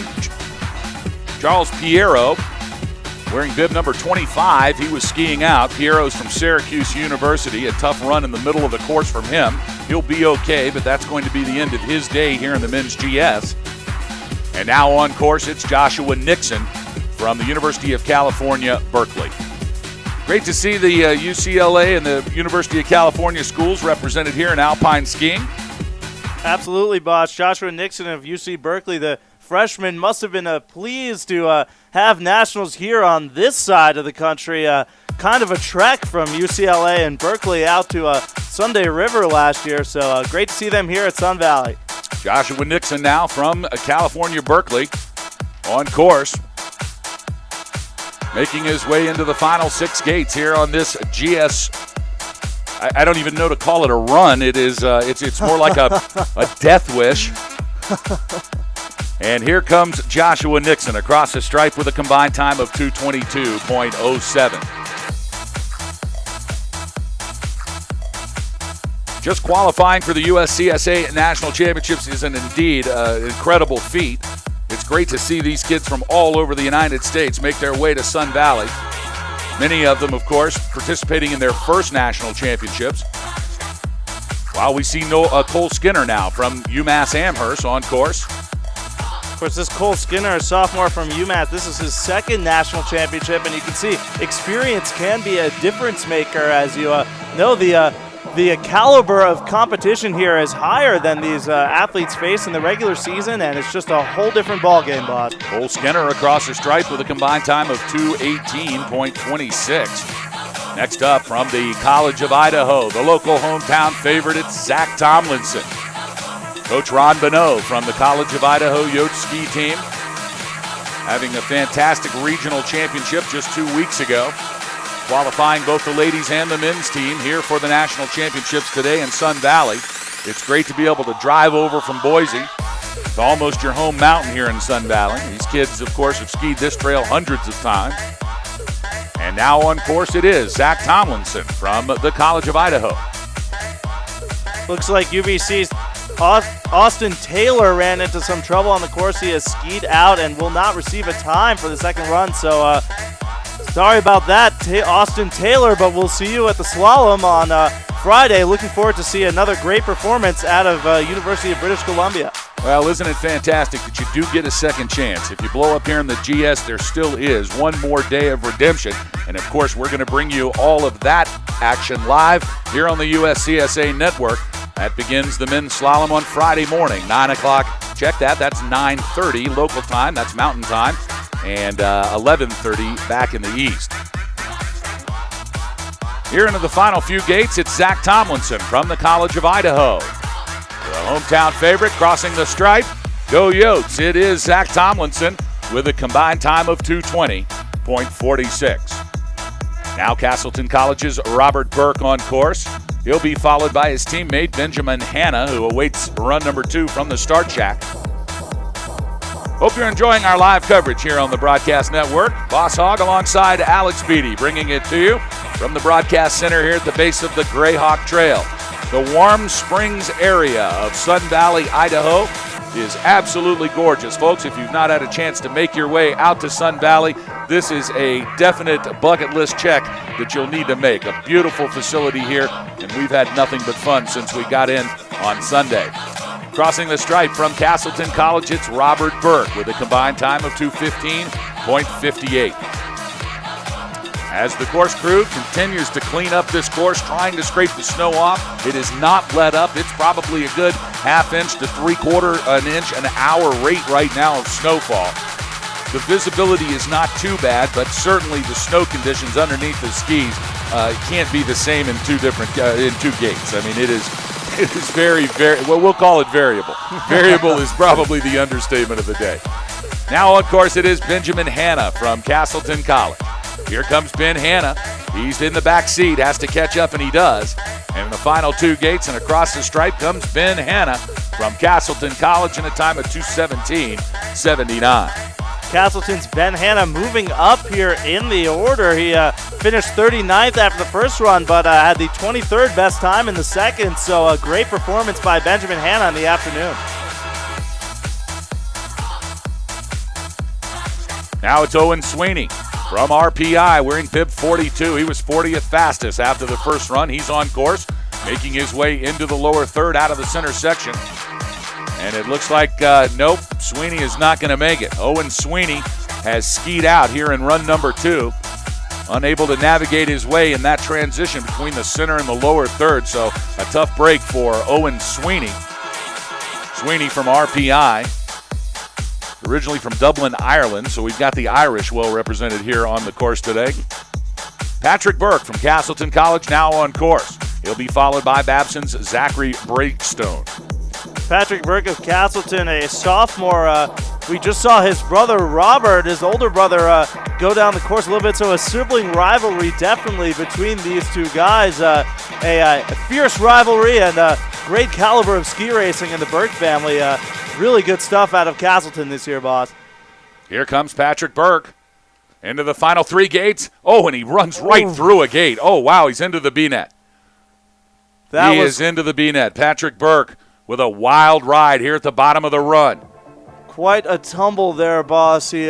Speaker 2: Charles Piero, wearing bib number 25, he was skiing out. Piero's from Syracuse University. A tough run in the middle of the course from him. He'll be okay, but that's going to be the end of his day here in the men's GS. And now on course, it's Joshua Nixon from the University of California, Berkeley. Great to see the UCLA and the University of California schools represented here in alpine skiing.
Speaker 3: Absolutely, boss. Joshua Nixon of UC Berkeley, the freshman, must have been pleased to have nationals here on this side of the country. Kind of a trek from UCLA and Berkeley out to Sunday River last year, so great to see them here at Sun Valley.
Speaker 2: Joshua Nixon now from California, Berkeley, on course, making his way into the final 6 gates here on this GS. I don't even know to call it a run. It is. It's more like a death wish. And here comes Joshua Nixon across the stripe with a combined time of 2:22.07. Just qualifying for the USCSA National Championships is indeed an incredible feat. It's great to see these kids from all over the United States make their way to Sun Valley. Many of them, of course, participating in their first national championships. While we see Cole Skinner now from UMass Amherst on course.
Speaker 3: Of course, this Cole Skinner, a sophomore from UMass, this is his second national championship, and you can see experience can be a difference maker. As you know, the caliber of competition here is higher than these athletes face in the regular season, and it's just a whole different ballgame, boss.
Speaker 2: Cole Skinner across the stripe with a combined time of 2:18.26. Next up from the College of Idaho, the local hometown favorite, it's Zach Tomlinson. Coach Ron Bonneau from the College of Idaho Yote ski team, having a fantastic regional championship just 2 weeks ago, qualifying both the ladies and the men's team here for the national championships today in Sun Valley. It's great to be able to drive over from Boise. It's almost your home mountain here in Sun Valley. These kids, of course, have skied this trail hundreds of times. And now on course it is Zach Tomlinson from the College of Idaho.
Speaker 3: Looks like UBC's Austin Taylor ran into some trouble on the course. He has skied out and will not receive a time for the second run. So sorry about that, Austin Taylor, but we'll see you at the slalom on Friday. Looking forward to see another great performance out of University of British Columbia.
Speaker 2: Well, isn't it fantastic that you do get a second chance? If you blow up here in the GS, there still is one more day of redemption. And, of course, we're going to bring you all of that action live here on the USCSA Network. That begins the men's slalom on Friday morning, 9 o'clock. Check that. That's 9:30 local time. That's Mountain Time. And 11:30 back in the East. Here into the final few gates, it's Zach Tomlinson from the College of Idaho. The hometown favorite crossing the stripe. Go Yotes. It is Zach Tomlinson with a combined time of 2:20.46. Now Castleton College's Robert Burke on course. He'll be followed by his teammate Benjamin Hanna, who awaits run number 2 from the start shack. Hope you're enjoying our live coverage here on the Broadcast Network. Boss Hogg alongside Alex Beatty, bringing it to you from the Broadcast Center here at the base of the Greyhawk Trail. The Warm Springs area of Sun Valley, Idaho is absolutely gorgeous. Folks, if you've not had a chance to make your way out to Sun Valley, this is a definite bucket list check that you'll need to make. A beautiful facility here, and we've had nothing but fun since we got in on Sunday. Crossing the stripe from Castleton College, it's Robert Burke with a combined time of 2:15.58. As the course crew continues to clean up this course, trying to scrape the snow off, it is not let up. It's probably a good half-inch to three-quarter an inch an hour rate right now of snowfall. The visibility is not too bad, but certainly the snow conditions underneath the skis can't be the same in two gates. I mean, it is very, well, we'll call it variable. Variable is probably the understatement of the day. Now on course it is Benjamin Hanna from Castleton College. Here comes Ben Hanna. He's in the back seat, has to catch up, and he does. And in the final 2 gates and across the stripe comes Ben Hanna from Castleton College in a time of 2:17.79.
Speaker 3: Castleton's Ben Hanna moving up here in the order. He finished 39th after the first run, but had the 23rd best time in the second. So a great performance by Benjamin Hanna in the afternoon.
Speaker 2: Now it's Owen Sweeney from RPI wearing bib 42. He was 40th fastest after the first run. He's on course, making his way into the lower third out of the center section. And it looks like, nope, Sweeney is not going to make it. Owen Sweeney has skied out here in run number 2, unable to navigate his way in that transition between the center and the lower third. So a tough break for Owen Sweeney. Sweeney from RPI, originally from Dublin, Ireland. So we've got the Irish well represented here on the course today. Patrick Burke from Castleton College now on course. He'll be followed by Babson's Zachary Breakstone.
Speaker 3: Patrick Burke of Castleton, a sophomore. We just saw his brother Robert, his older brother, go down the course a little bit. So a sibling rivalry definitely between these two guys. A fierce rivalry and a great caliber of ski racing in the Burke family. Really good stuff out of Castleton this year, boss.
Speaker 2: Here comes Patrick Burke into the final 3 gates. Oh, and he runs right through a gate. Oh, wow, he's into the B-net. He is into the B-net. Patrick Burke with a wild ride here at the bottom of the run.
Speaker 3: Quite a tumble there, boss. He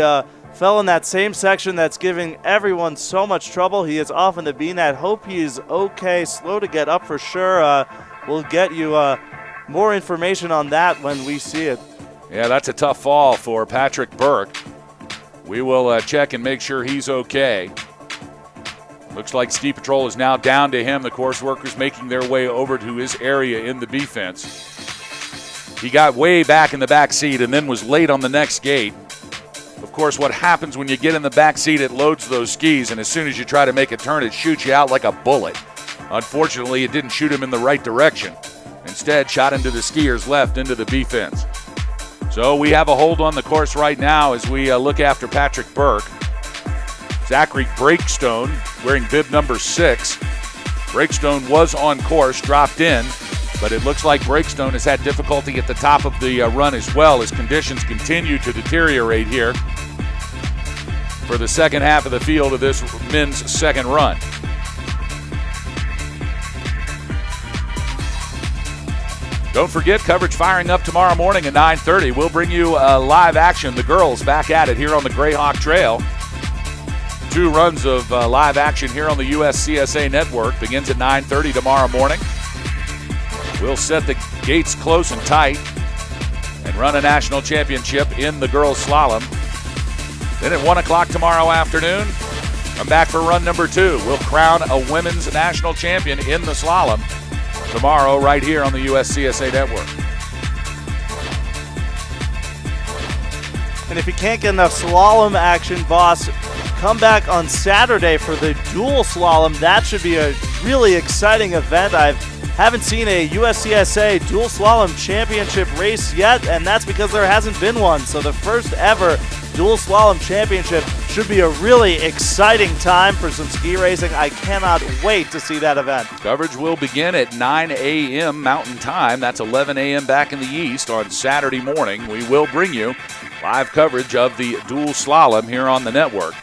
Speaker 3: fell in that same section that's giving everyone so much trouble. He is off in the B-net. Hope he's okay. Slow to get up for sure. We'll get you more information on that when we see it.
Speaker 2: Yeah, that's a tough fall for Patrick Burke. We will check and make sure he's okay. Looks like Ski Patrol is now down to him. The course workers making their way over to his area in the B fence. He got way back in the back seat and then was late on the next gate. Of course, what happens when you get in the back seat, it loads those skis, and as soon as you try to make a turn, it shoots you out like a bullet. Unfortunately, it didn't shoot him in the right direction. Instead, shot into the skier's left into the B fence. So we have a hold on the course right now as we look after Patrick Burke. Zachary Breakstone wearing bib number 6. Breakstone was on course, dropped in, but it looks like Breakstone has had difficulty at the top of the run as well as conditions continue to deteriorate here for the second half of the field of this men's second run. Don't forget, coverage firing up tomorrow morning at 9:30. We'll bring you live action. The girls back at it here on the Greyhawk Trail. 2 runs of live action here on the USCSA network. Begins at 9:30 tomorrow morning. We'll set the gates close and tight and run a national championship in the girls slalom. Then at 1 o'clock tomorrow afternoon, come back for run number 2. We'll crown a women's national champion in the slalom tomorrow right here on the USCSA network.
Speaker 3: And if you can't get enough slalom action, boss, come back on Saturday for the dual slalom. That should be a really exciting event. I haven't seen a USCSA dual slalom championship race yet, and that's because there hasn't been one. So the first ever dual slalom championship should be a really exciting time for some ski racing. I cannot wait to see that event.
Speaker 2: Coverage will begin at 9 a.m. Mountain Time. That's 11 a.m. back in the East on Saturday morning. We will bring you live coverage of the dual slalom here on the network.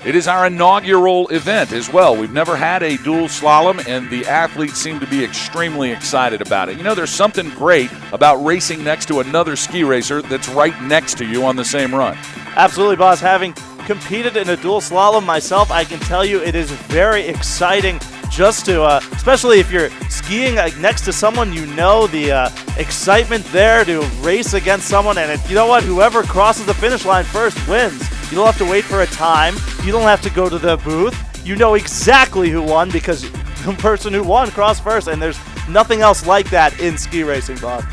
Speaker 2: It is our inaugural event as well. We've never had a dual slalom, and the athletes seem to be extremely excited about it. You know, there's something great about racing next to another ski racer that's right next to you on the same run.
Speaker 3: Absolutely, boss. Having competed in a dual slalom myself, I can tell you it is very exciting just to, especially if you're skiing next to someone you know, the excitement there to race against someone. And you know what? Whoever crosses the finish line first wins. You don't have to wait for a time. You don't have to go to the booth. You know exactly who won because the person who won crossed first, and there's nothing else like that in ski racing, Bob.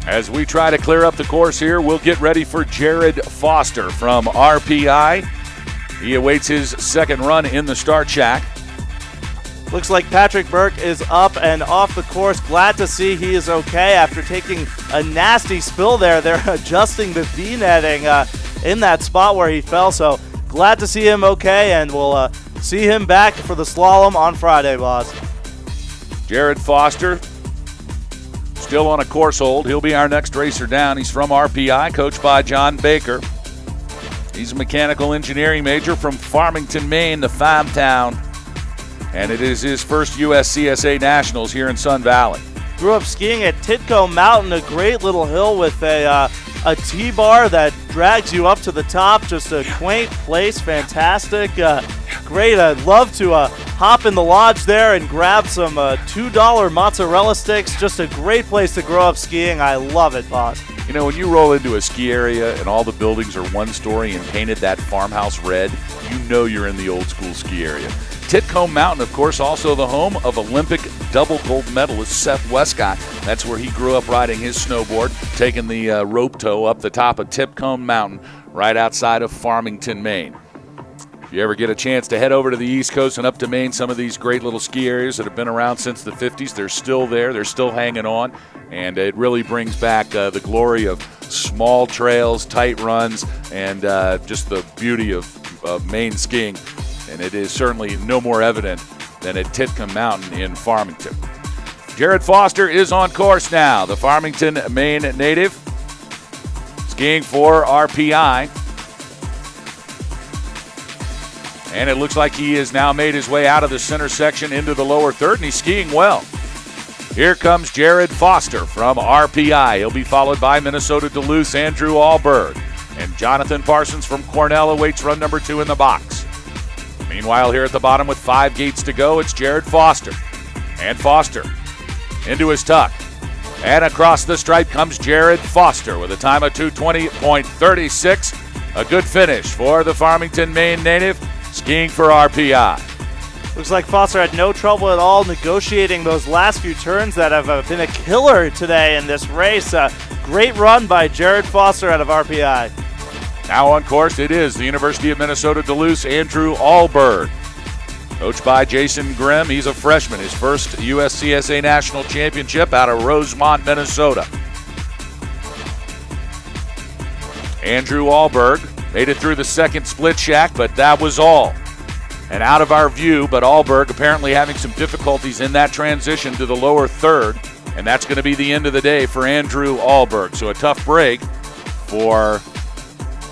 Speaker 2: As we try to clear up the course here, we'll get ready for Jared Foster from RPI. He awaits his second run in the start shack.
Speaker 3: Looks like Patrick Burke is up and off the course. Glad to see he is okay after taking a nasty spill there. They're adjusting the V-netting in that spot where he fell, so glad to see him okay, and we'll see him back for the slalom on Friday, boss.
Speaker 2: Jared Foster still on a course hold. He'll be our next racer down. He's from RPI, coached by John Baker. He's a mechanical engineering major from Farmington, Maine, the farm town. And it is his first USCSA Nationals here in Sun Valley.
Speaker 3: Grew up skiing at Titco Mountain, a great little hill with a T-bar that drags you up to the top. Just a quaint place, fantastic. Great. I'd love to hop in the lodge there and grab some $2 mozzarella sticks. Just a great place to grow up skiing. I love it, boss.
Speaker 2: You know, when you roll into a ski area and all the buildings are one story and painted that farmhouse red, you know you're in the old school ski area. Titcomb Mountain, of course, also the home of Olympic double gold medalist Seth Westcott. That's where he grew up riding his snowboard, taking the rope tow up the top of Titcomb Mountain right outside of Farmington, Maine. If you ever get a chance to head over to the East Coast and up to Maine, some of these great little ski areas that have been around since the 50s, they're still there. They're still hanging on, and it really brings back the glory of small trails, tight runs, and just the beauty of Maine skiing. And it is certainly no more evident than at Titcomb Mountain in Farmington. Jared Foster is on course now, the Farmington, Maine native, skiing for RPI. And it looks like he has now made his way out of the center section into the lower third, and he's skiing well. Here comes Jared Foster from RPI. He'll be followed by Minnesota Duluth's Andrew Allberg. And Jonathan Parsons from Cornell awaits run number 2 in the box. Meanwhile, here at the bottom with 5 gates to go, it's Jared Foster. And Foster into his tuck. And across the stripe comes Jared Foster with a time of 2:20.36. A good finish for the Farmington, Maine native, skiing for RPI.
Speaker 3: Looks like Foster had no trouble at all negotiating those last few turns that have been a killer today in this race. Great run by Jared Foster out of RPI.
Speaker 2: Now on course, it is the University of Minnesota Duluth's Andrew Allberg. Coached by Jason Grimm, he's a freshman. His first USCSA National Championship out of Rosemont, Minnesota. Andrew Allberg made it through the second split shack, but that was all. And out of our view, but Allberg apparently having some difficulties in that transition to the lower third, and that's going to be the end of the day for Andrew Allberg. So a tough break for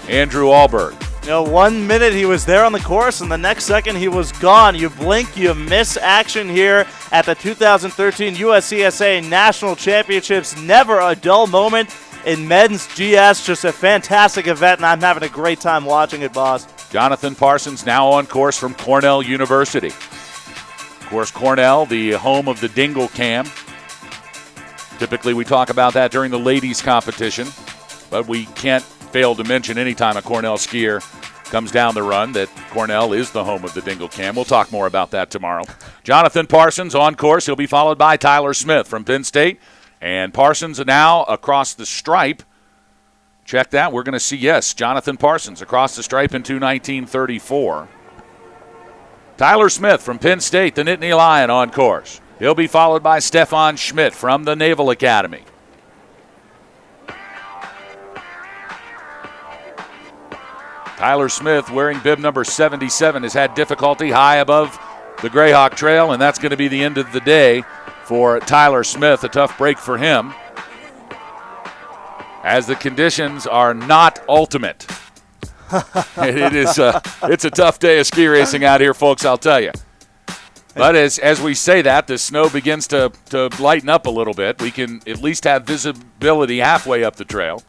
Speaker 2: Andrew Allberg.
Speaker 3: You know, 1 minute he was there on the course, and the next second he was gone. You blink, you miss action here at the 2013 USCSA National Championships. Never a dull moment in men's GS. Just a fantastic event, and I'm having a great time watching it, boss.
Speaker 2: Jonathan Parsons now on course from Cornell University. Of course, Cornell, the home of the Dingle Cam. Typically we talk about that during the ladies competition, but we can't fail to mention anytime a Cornell skier comes down the run that Cornell is the home of the Dingle Cam. We'll talk more about that tomorrow. Jonathan Parsons on course. He'll be followed by Tyler Smith from Penn State. And Parsons now across the stripe. Check that. We're going to see, yes, Jonathan Parsons across the stripe in 2:19.34. Tyler Smith from Penn State, the Nittany Lion, on course. He'll be followed by Stefan Schmidt from the Naval Academy. Tyler Smith, wearing bib number 77, has had difficulty high above the Greyhawk Trail, and that's going to be the end of the day for Tyler Smith. A tough break for him, as the conditions are not ultimate. It's a tough day of ski racing out here, folks, I'll tell you. But as we say that, the snow begins to lighten up a little bit. We can at least have visibility halfway up the trail.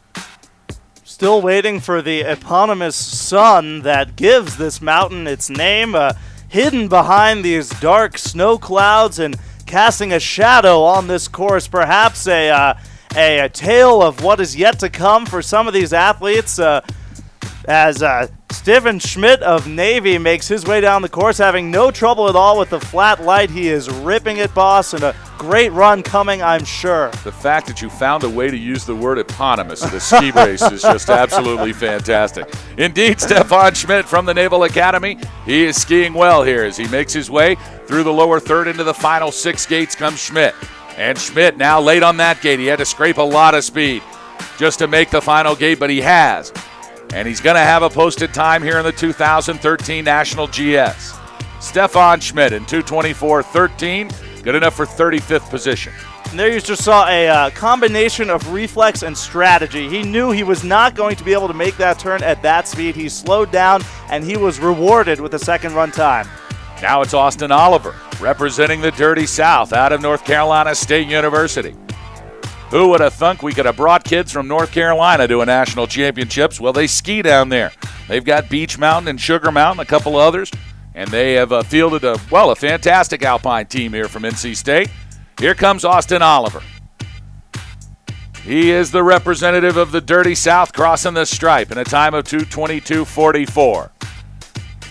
Speaker 3: Still waiting for the eponymous sun that gives this mountain its name, hidden behind these dark snow clouds and casting a shadow on this course. Perhaps a tale of what is yet to come for some of these athletes, as Stephen Schmidt of Navy makes his way down the course, having no trouble at all with the flat light. He is ripping it, boss, and a great run coming, I'm sure.
Speaker 2: The fact that you found a way to use the word eponymous in the ski race is just absolutely fantastic. Indeed, Stefan Schmidt from the Naval Academy, he is skiing well here as he makes his way Through the lower third into the final 6 gates comes Schmidt. And Schmidt now late on that gate. He had to scrape a lot of speed just to make the final gate, but he has. And he's going to have a posted time here in the 2013 National GS. Stefan Schmidt in 2:24.13, good enough for 35th position.
Speaker 3: And there you just saw a combination of reflex and strategy. He knew he was not going to be able to make that turn at that speed. He slowed down, and he was rewarded with a second run time.
Speaker 2: Now it's Austin Oliver, representing the Dirty South out of North Carolina State University. Who would have thunk we could have brought kids from North Carolina to a national championships? Well, they ski down there. They've got Beach Mountain and Sugar Mountain, a couple others, and they have fielded a fantastic alpine team here from NC State. Here comes Austin Oliver. He is the representative of the Dirty South crossing the stripe in a time of 2:22.44.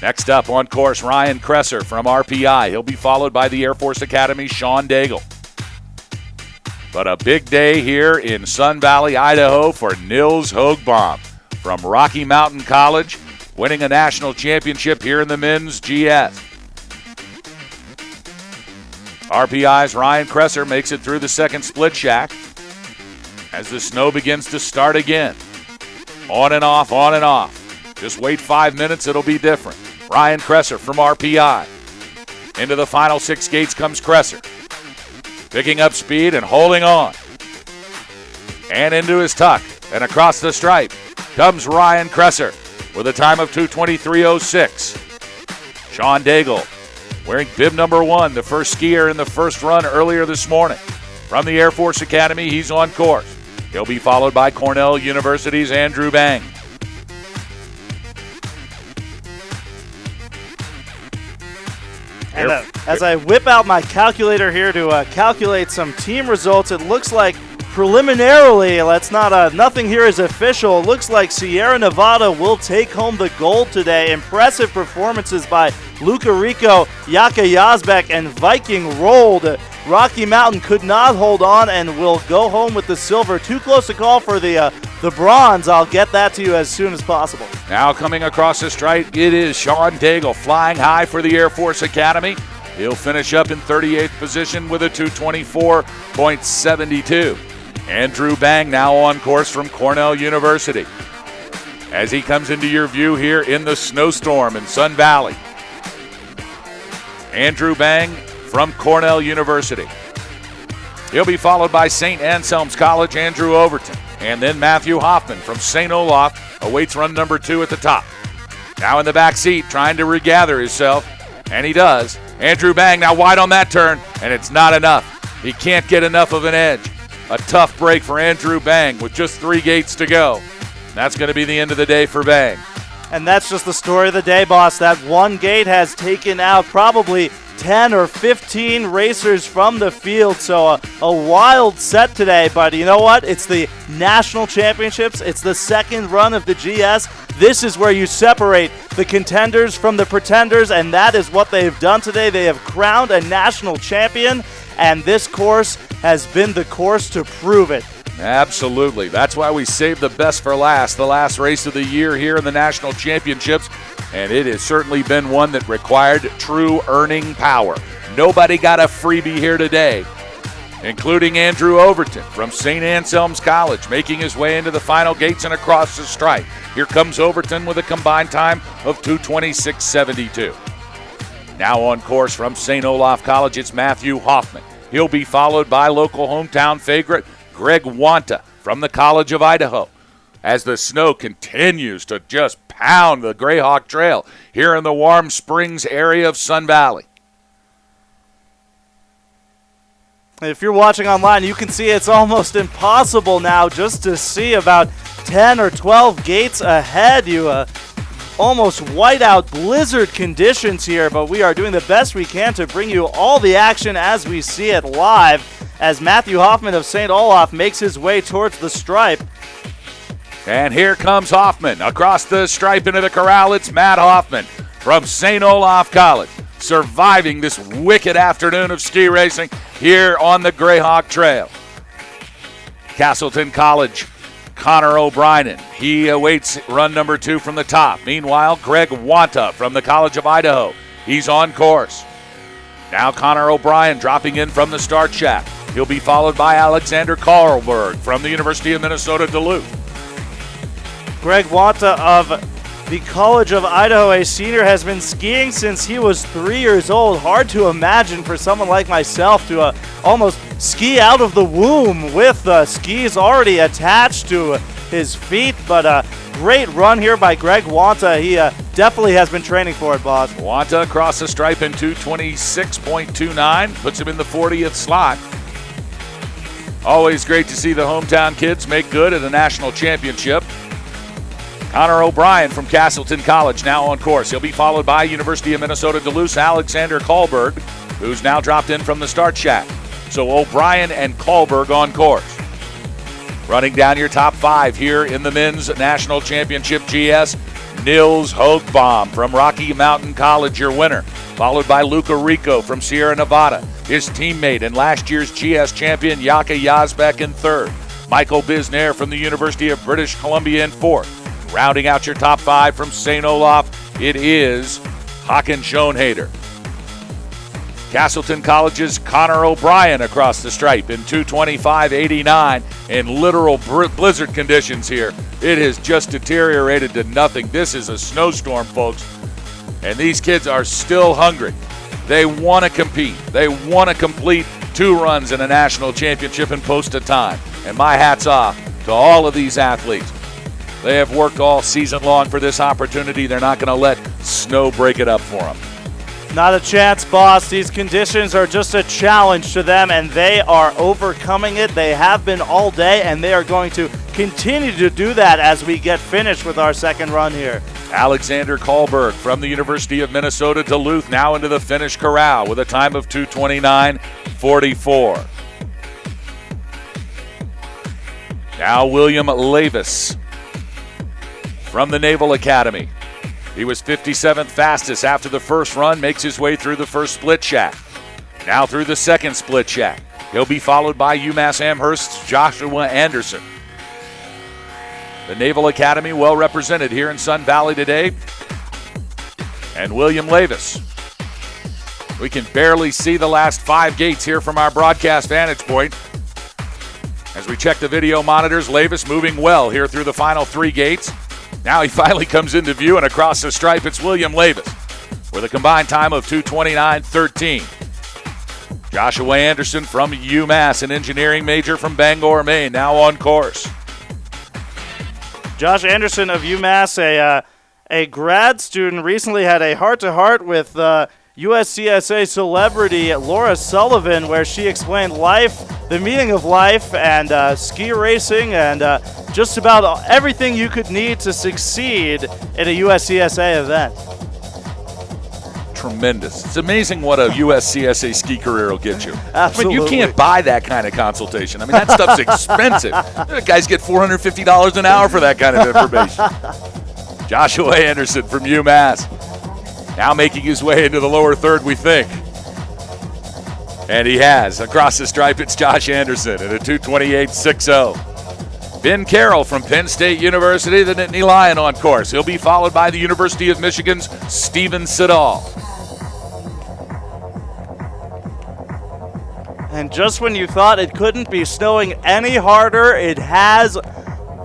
Speaker 2: Next up on course, Ryan Kresser from RPI. He'll be followed by the Air Force Academy, Sean Daigle. But a big day here in Sun Valley, Idaho for Nils Hogbaum from Rocky Mountain College, winning a national championship here in the men's GS. RPI's Ryan Kresser makes it through the second split shack as the snow begins to start again. On and off, on and off. Just wait 5 minutes, it'll be different. Ryan Kresser from RPI. Into the final 6 gates comes Kresser. Picking up speed and holding on. And into his tuck and across the stripe comes Ryan Kresser with a time of 2:23.06. Sean Daigle wearing bib number 1, the first skier in the first run earlier this morning. From the Air Force Academy, he's on course. He'll be followed by Cornell University's Andrew Bang.
Speaker 3: And as I whip out my calculator here to calculate some team results, it looks like preliminarily, nothing here is official. It looks like Sierra Nevada will take home the gold today. Impressive performances by Luca Rico, Yaka Yazbek, and Viking rolled. Rocky Mountain could not hold on and will go home with the silver. Too close to call for the bronze. I'll get that to you as soon as possible.
Speaker 2: Now coming across the stripe, it is Sean Daigle flying high for the Air Force Academy. He'll finish up in 38th position with a 2:24.72. Andrew Bang now on course from Cornell University as he comes into your view here in the snowstorm in Sun Valley. Andrew Bang from Cornell University. He'll be followed by St. Anselm's College, Andrew Overton. And then Matthew Hoffman from St. Olaf awaits run number 2 at the top. Now in the back seat trying to regather himself, and he does. Andrew Bang now wide on that turn, and it's not enough. He can't get enough of an edge. A tough break for Andrew Bang with just 3 gates to go. That's going to be the end of the day for Bang.
Speaker 3: And that's just the story of the day, boss. That one gate has taken out probably 10 or 15 racers from the field. So a wild set today. But you know what? It's the national championships. It's the second run of the GS. This is where you separate the contenders from the pretenders, and that is what they've done today. They have crowned a national champion, and this course has been the course to prove it.
Speaker 2: Absolutely. That's why we saved the best for last, the last race of the year here in the national championships, and it has certainly been one that required true earning power. Nobody got a freebie here today, including Andrew Overton from St. Anselm's College, making his way into the final gates and across the stripe. Here comes Overton with a combined time of 2:26.72. Now on course from St. Olaf College, it's Matthew Hoffman. He'll be followed by local hometown favorite Greg Wanta from the College of Idaho, as the snow continues to just pound the Greyhawk Trail here in the Warm Springs area of Sun Valley.
Speaker 3: If you're watching online, you can see it's almost impossible now just to see about 10 or 12 gates ahead. You almost whiteout blizzard conditions here, but we are doing the best we can to bring you all the action as we see it live, as Matthew Hoffman of St. Olaf makes his way towards the stripe.
Speaker 2: And here comes Hoffman across the stripe into the corral. It's Matt Hoffman from St. Olaf College, surviving this wicked afternoon of ski racing here on the Greyhawk Trail. Castleton College, Connor O'Brien. He awaits run number 2 from the top. Meanwhile, Greg Wanta from the College of Idaho. He's on course. Now Connor O'Brien dropping in from the start shack. He'll be followed by Alexander Karlberg from the University of Minnesota Duluth.
Speaker 3: Greg Wanta of the College of Idaho, a senior, has been skiing since he was 3 years old. Hard to imagine for someone like myself to almost ski out of the womb with skis already attached to his feet, but a great run here by Greg Wanta. He definitely has been training for it, boss.
Speaker 2: Wanta across the stripe in 2:26.29, puts him in the 40th slot. Always great to see the hometown kids make good at a national championship. Connor O'Brien from Castleton College now on course. He'll be followed by University of Minnesota Duluth's Alexander Karlberg, who's now dropped in from the start shack. So O'Brien and Karlberg on course. Running down your top 5 here in the men's national championship GS, Nils Hogbaum from Rocky Mountain College, your winner, followed by Luca Rico from Sierra Nevada. His teammate and last year's GS champion Jaka Yazbek in 3rd. Michael Bisnair from the University of British Columbia in 4th. Rounding out your top 5 from St. Olaf, it is Håkan Schoenhader. Castleton College's Connor O'Brien across the stripe in 2:25.89 in literal blizzard conditions here. It has just deteriorated to nothing. This is a snowstorm, folks, and these kids are still hungry. They want to compete. They want to complete 2 runs in a national championship and post a time. And my hat's off to all of these athletes. They have worked all season long for this opportunity. They're not going to let snow break it up for them.
Speaker 3: Not a chance, boss. These conditions are just a challenge to them, and they are overcoming it. They have been all day, and they are going to continue to do that as we get finished with our second run here.
Speaker 2: Alexander Karlberg from the University of Minnesota Duluth now into the finish corral with a time of 2:29.44. Now William Levis from the Naval Academy. He was 57th fastest after the first run, makes his way through the first split shack. Now through the second split shack. He'll be followed by UMass Amherst's Joshua Anderson. The Naval Academy well represented here in Sun Valley today. And William Levis. We can barely see the last 5 gates here from our broadcast vantage point. As we check the video monitors, Levis moving well here through the final 3 gates. Now he finally comes into view, and across the stripe, it's William Levis with a combined time of 2:29.13. Joshua Anderson from UMass, an engineering major from Bangor, Maine, now on course.
Speaker 3: Josh Anderson of UMass, a grad student, recently had a heart-to-heart with USCSA celebrity Laura Sullivan, where she explained life, the meaning of life, and ski racing, and just about everything you could need to succeed in a USCSA event.
Speaker 2: Tremendous. It's amazing what a USCSA ski career will get you.
Speaker 3: Absolutely.
Speaker 2: I mean, you can't buy that kind of consultation. I mean, that stuff's expensive. Guys get $450 an hour for that kind of information. Joshua Anderson from UMass. Now making his way into the lower third, we think. And he has. Across the stripe, it's Josh Anderson at a 2:28.60. Ben Carroll from Penn State University, the Nittany Lion, on course. He'll be followed by the University of Michigan's Steven Siddall.
Speaker 3: And just when you thought it couldn't be snowing any harder, it has.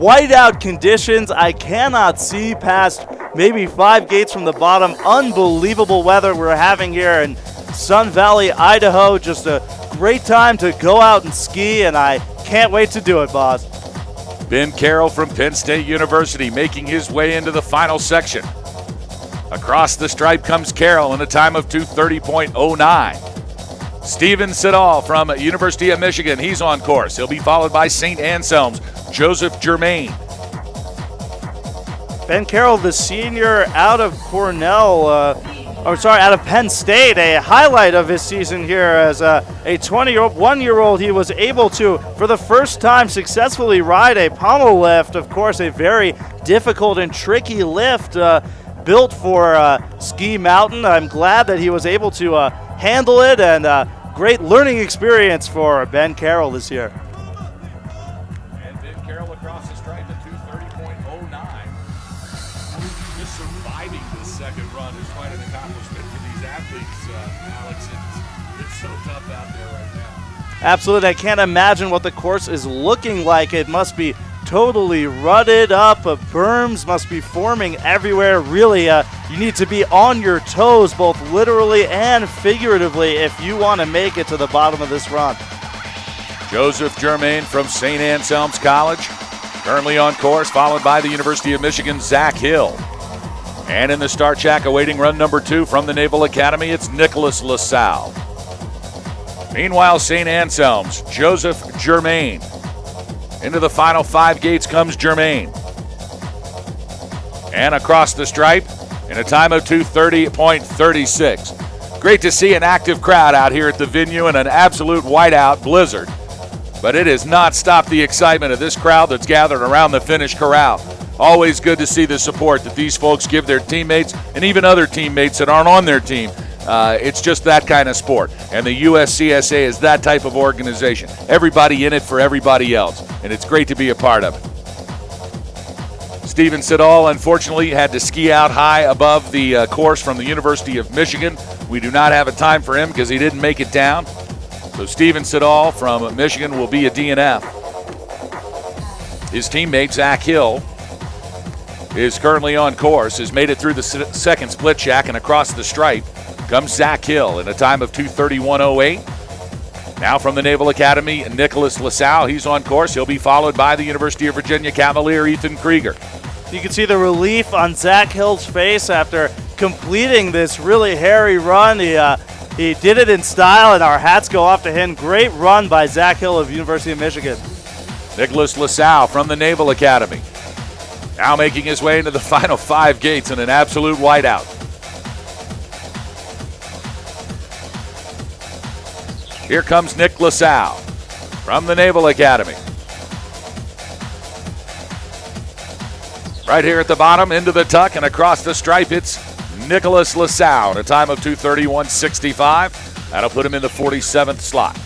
Speaker 3: Whiteout conditions. I cannot see past maybe 5 gates from the bottom. Unbelievable weather we're having here in Sun Valley, Idaho. Just a great time to go out and ski, and I can't wait to do it, boss.
Speaker 2: Ben Carroll from Penn State University making his way into the final section. Across the stripe comes Carroll in a time of 2:30.09. Steven Siddall from University of Michigan, he's on course. He'll be followed by St. Anselm's Joseph Germain.
Speaker 3: Ben Carroll, the senior out of out of Penn State, a highlight of his season here as a 21-year-old. He was able to, for the first time, successfully ride a pommel lift. Of course, a very difficult and tricky lift built for Ski Mountain. I'm glad that he was able to handle it, and great learning experience for Ben Carroll this year.
Speaker 2: And Ben Carroll across the stripe at 2:30.09. Just surviving this second run is quite an accomplishment for these athletes, Alex. It's so tough out there right now.
Speaker 3: Absolutely. I can't imagine what the course is looking like. It must be totally rutted up. Berms must be forming everywhere. Really, you need to be on your toes, both literally and figuratively, if you want to make it to the bottom of this run.
Speaker 2: Joseph Germain from St. Anselm's College, currently on course, followed by the University of Michigan, Zach Hill. And in the start shack awaiting run number 2 from the Naval Academy, it's Nicholas LaSalle. Meanwhile, St. Anselm's, Joseph Germain. Into the final 5 gates comes Germain. And across the stripe in a time of 2:30.36. Great to see an active crowd out here at the venue in an absolute whiteout blizzard. But it has not stopped the excitement of this crowd that's gathered around the finish corral. Always good to see the support that these folks give their teammates and even other teammates that aren't on their team. It's just that kind of sport. And the USCSA is that type of organization. Everybody in it for everybody else. And it's great to be a part of it. Steven Siddall, unfortunately, had to ski out high above the course from the University of Michigan. We do not have a time for him because he didn't make it down. So Steven Siddall from Michigan will be a DNF. His teammate, Zach Hill, is currently on course, has made it through the second split shack, and across the stripe comes Zach Hill in a time of 2:31.08. Now from the Naval Academy, Nicholas LaSalle, he's on course. He'll be followed by the University of Virginia Cavalier, Ethan Krieger.
Speaker 3: You can see the relief on Zach Hill's face after completing this really hairy run. He did it in style, and our hats go off to him. Great run by Zach Hill of University of Michigan.
Speaker 2: Nicholas LaSalle from the Naval Academy. Now making his way into the final 5 gates in an absolute whiteout. Here comes Nick LaSalle from the Naval Academy. Right here at the bottom, into the tuck and across the stripe, it's Nicholas LaSalle in a time of 2:31.65. That'll put him in the 47th slot.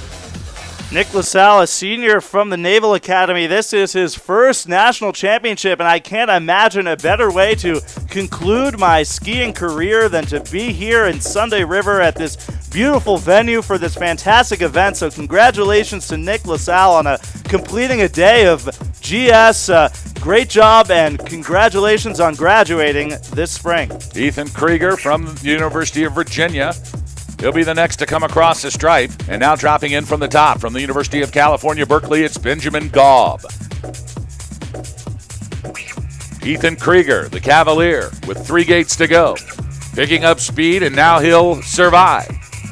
Speaker 3: Nick LaSalle, a senior from the Naval Academy. This is his first national championship, and I can't imagine a better way to conclude my skiing career than to be here in Sunday River at this beautiful venue for this fantastic event. So congratulations to Nick LaSalle on completing a day of GS. Great job, and congratulations on graduating this spring.
Speaker 2: Ethan Krieger from the University of Virginia. He'll be the next to come across the stripe. And now dropping in from the top from the University of California, Berkeley, it's Benjamin Gaub. Ethan Krieger, the Cavalier, with 3 gates to go. Picking up speed, and now he'll survive.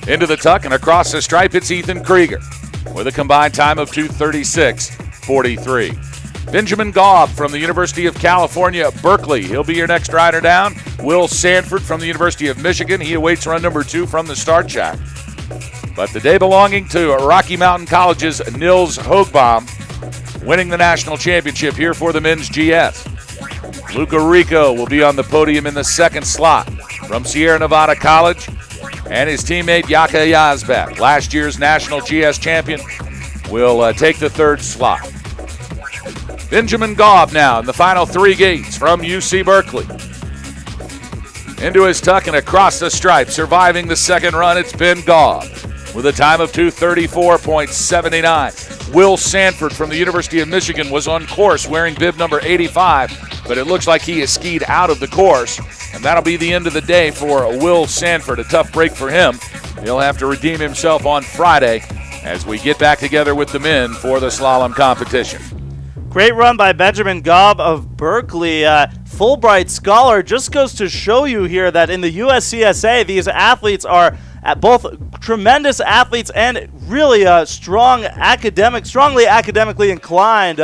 Speaker 2: Into the tuck and across the stripe, it's Ethan Krieger with a combined time of 2:36.43. Benjamin Gaub from the University of California, Berkeley. He'll be your next rider down. Will Sanford from the University of Michigan. He awaits run number 2 from the start shack. But the day belonging to Rocky Mountain College's Nils Hogbaum, winning the national championship here for the men's GS. Luca Rico will be on the podium in the second slot from Sierra Nevada College. And his teammate Yaka Yazbek, last year's national GS champion, will take the third slot. Benjamin Gaub now in the final 3 gates from UC Berkeley. Into his tuck and across the stripe, surviving the second run, it's Ben Gaub with a time of 2:34.79. Will Sanford from the University of Michigan was on course wearing bib number 85, but it looks like he has skied out of the course, and that'll be the end of the day for Will Sanford. A tough break for him. He'll have to redeem himself on Friday as we get back together with the men for the slalom competition.
Speaker 3: Great run by Benjamin Gaub of Berkeley. Fulbright scholar. Just goes to show you here that in the USCSA, these athletes are both tremendous athletes and really strongly academically inclined.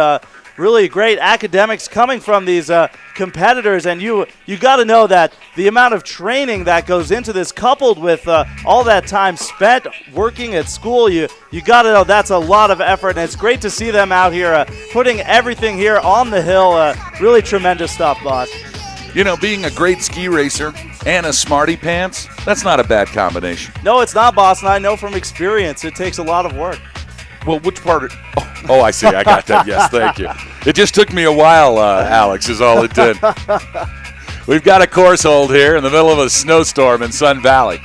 Speaker 3: Really great academics coming from these competitors, and you got to know that the amount of training that goes into this, coupled with all that time spent working at school, you got to know that's a lot of effort, and it's great to see them out here putting everything here on the hill. Really tremendous stuff, boss.
Speaker 2: You know, being a great ski racer and a smarty pants, that's not a bad combination.
Speaker 3: No, it's not, boss, and I know from experience it takes a lot of work.
Speaker 2: Well, which part? Oh, I see. I got that. Yes, thank you. It just took me a while, Alex, is all it did. We've got a course hold here in the middle of a snowstorm in Sun Valley.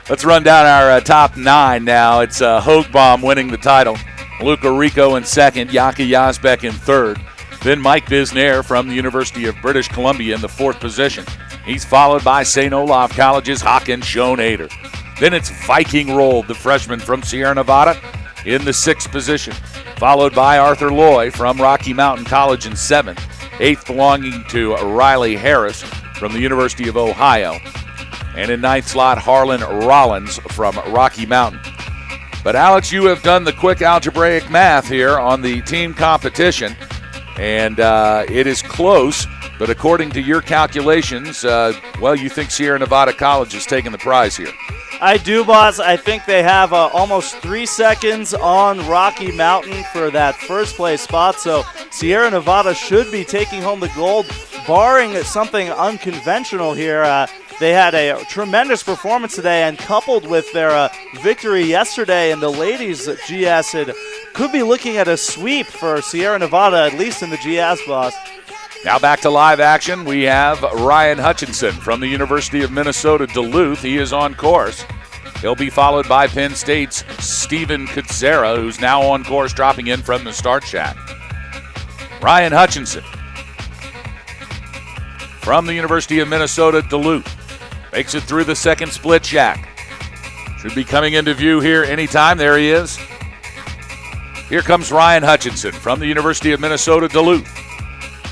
Speaker 2: Let's run down our top 9 now. It's Hoogbaum winning the title. Luca Rico in second. Yaki Yazbek in third. Then Mike Bisnair from the University of British Columbia in the fourth position. He's followed by St. Olaf College's Hakan Schoenader. Then it's Viking Roll, the freshman from Sierra Nevada, in the sixth position. Followed by Arthur Loy from Rocky Mountain College in seventh. Eighth belonging to Riley Harris from the University of Ohio. And in ninth slot, Harlan Rollins from Rocky Mountain. But Alex, you have done the quick algebraic math here on the team competition, and it is close, but according to your calculations, you think Sierra Nevada College is taking the prize here.
Speaker 3: I do, boss. I think they have almost 3 seconds on Rocky Mountain for that first place spot, so Sierra Nevada should be taking home the gold, barring something unconventional here. They had a tremendous performance today, and coupled with their victory yesterday in the ladies' GS, it could be looking at a sweep for Sierra Nevada, at least in the GS, boss.
Speaker 2: Now back to live action. We have Ryan Hutchinson from the University of Minnesota Duluth. He is on course. He'll be followed by Penn State's Steven Kutzera, who's now on course, dropping in from the start shack. Ryan Hutchinson from the University of Minnesota Duluth makes it through the second split shack. Should be coming into view here anytime. There he is. Here comes Ryan Hutchinson from the University of Minnesota Duluth.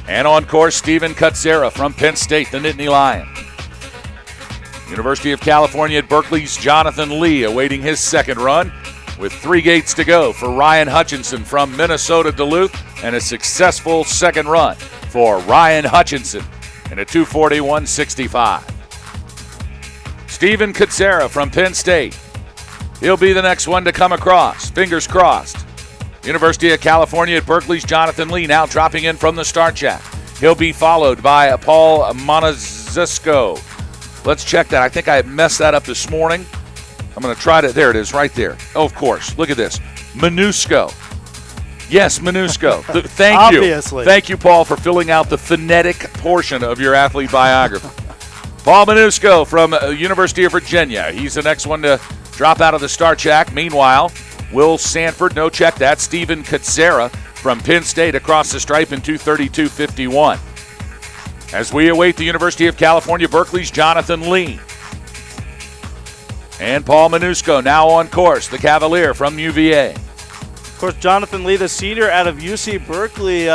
Speaker 2: And on course, Steven Kutzera from Penn State, the Nittany Lion. University of California at Berkeley's Jonathan Lee awaiting his second run with 3 gates to go for Ryan Hutchinson from Minnesota Duluth, and a successful second run for Ryan Hutchinson in a 2:41.65. Steven Kutzera from Penn State. He'll be the next one to come across. Fingers crossed. University of California at Berkeley's Jonathan Lee now dropping in from the start shack. He'll be followed by Paul Monazisco. Let's check that. I think I messed that up this morning. I'm going to try to. There it is, right there. Oh, of course. Look at this. Minusco. Yes, Minusco. Thank you.
Speaker 3: Obviously.
Speaker 2: Thank you, Paul, for filling out the phonetic portion of your athlete biography. Paul Minusco from University of Virginia. He's the next one to drop out of the start shack. Meanwhile, Will Sanford, no check that. Steven Kutzera from Penn State across the stripe in 2:32.51. As we await the University of California, Berkeley's Jonathan Lee. And Paul Minusco now on course, the Cavalier from UVA.
Speaker 3: Of course, Jonathan Lee, the senior out of UC Berkeley,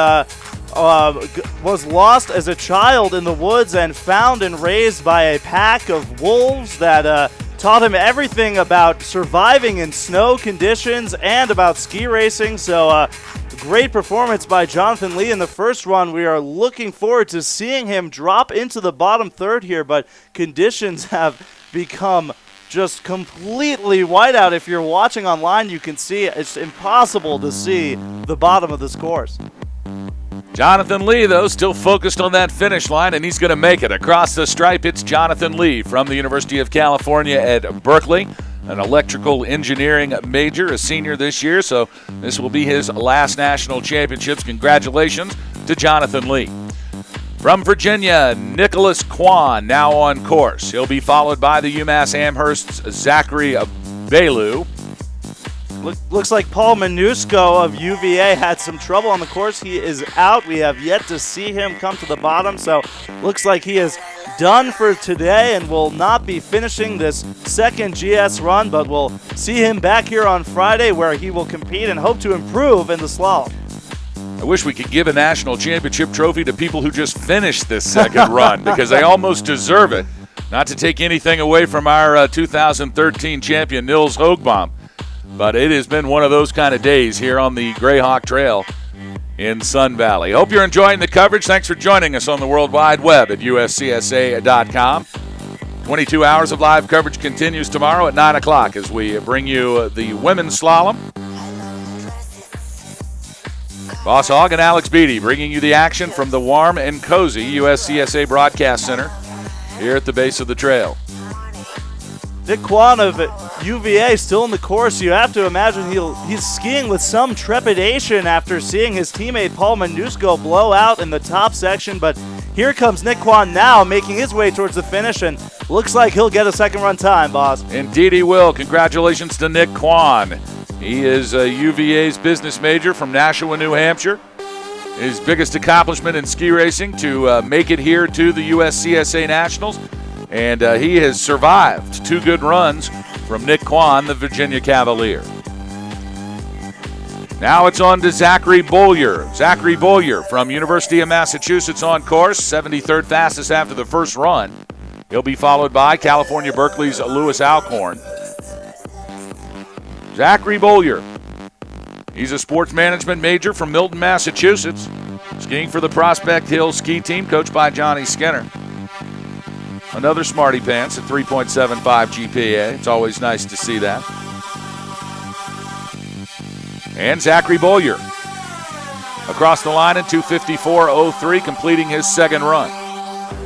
Speaker 3: was lost as a child in the woods and found and raised by a pack of wolves that taught him everything about surviving in snow conditions and about ski racing. So great performance by Jonathan Lee in the first run. We are looking forward to seeing him drop into the bottom third here, but conditions have become just completely whiteout. If you're watching online, you can see it's impossible to see the bottom of this course.
Speaker 2: Jonathan Lee, though, still focused on that finish line, and he's going to make it. Across the stripe, it's Jonathan Lee from the University of California at Berkeley, an electrical engineering major, a senior this year, so this will be his last national championships. Congratulations to Jonathan Lee. From Virginia, Nicholas Kwan now on course. He'll be followed by the UMass Amherst's Zachary Belu.
Speaker 3: Looks like Paul Minusco of UVA had some trouble on the course. He is out. We have yet to see him come to the bottom, so looks like he is done for today and will not be finishing this second GS run, but we'll see him back here on Friday where he will compete and hope to improve in the slalom.
Speaker 2: I wish we could give a national championship trophy to people who just finished this second run because they almost deserve it. Not to take anything away from our 2013 champion, Nils Hoogbaum. But it has been one of those kind of days here on the Greyhawk Trail in Sun Valley. Hope you're enjoying the coverage. Thanks for joining us on the World Wide Web at USCSA.com. 22 hours of live coverage continues tomorrow at 9 o'clock as we bring you the women's slalom. Boss Hogg and Alex Beatty bringing you the action from the warm and cozy USCSA Broadcast Center here at the base of the trail.
Speaker 3: Nick Kwan of UVA still in the course. You have to imagine he's skiing with some trepidation after seeing his teammate Paul Manusco blow out in the top section. But here comes Nick Kwan now, making his way towards the finish, and looks like he'll get a second run time, boss.
Speaker 2: Indeed he will. Congratulations to Nick Kwan. He is a UVA's business major from Nashua, New Hampshire. His biggest accomplishment in ski racing to make it here to the USCSA Nationals. And he has survived 2 good runs from Nick Kwan, the Virginia Cavalier. Now it's on to Zachary Bollier. Zachary Bollier from University of Massachusetts on course, 73rd fastest after the first run. He'll be followed by California Berkeley's Lewis Alcorn. Zachary Bollier. He's a sports management major from Milton, Massachusetts, skiing for the Prospect Hill ski team coached by Johnny Skinner. Another smarty pants at 3.75 GPA. It's always nice to see that. And Zachary Bollier across the line in 2:54.03, completing his second run.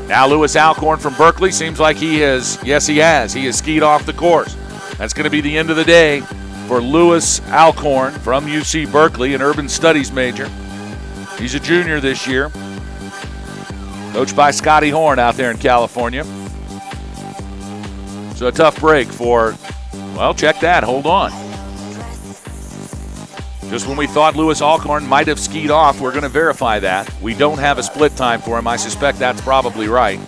Speaker 2: Now Lewis Alcorn from Berkeley seems like he has skied off the course. That's going to be the end of the day for Lewis Alcorn from UC Berkeley, an urban studies major. He's a junior this year, coached by Scotty Horn out there in California. So a tough break for, well, check that, hold on. Just when we thought Lewis Alcorn might have skied off, we're going to verify that. We don't have a split time for him. I suspect that's probably right.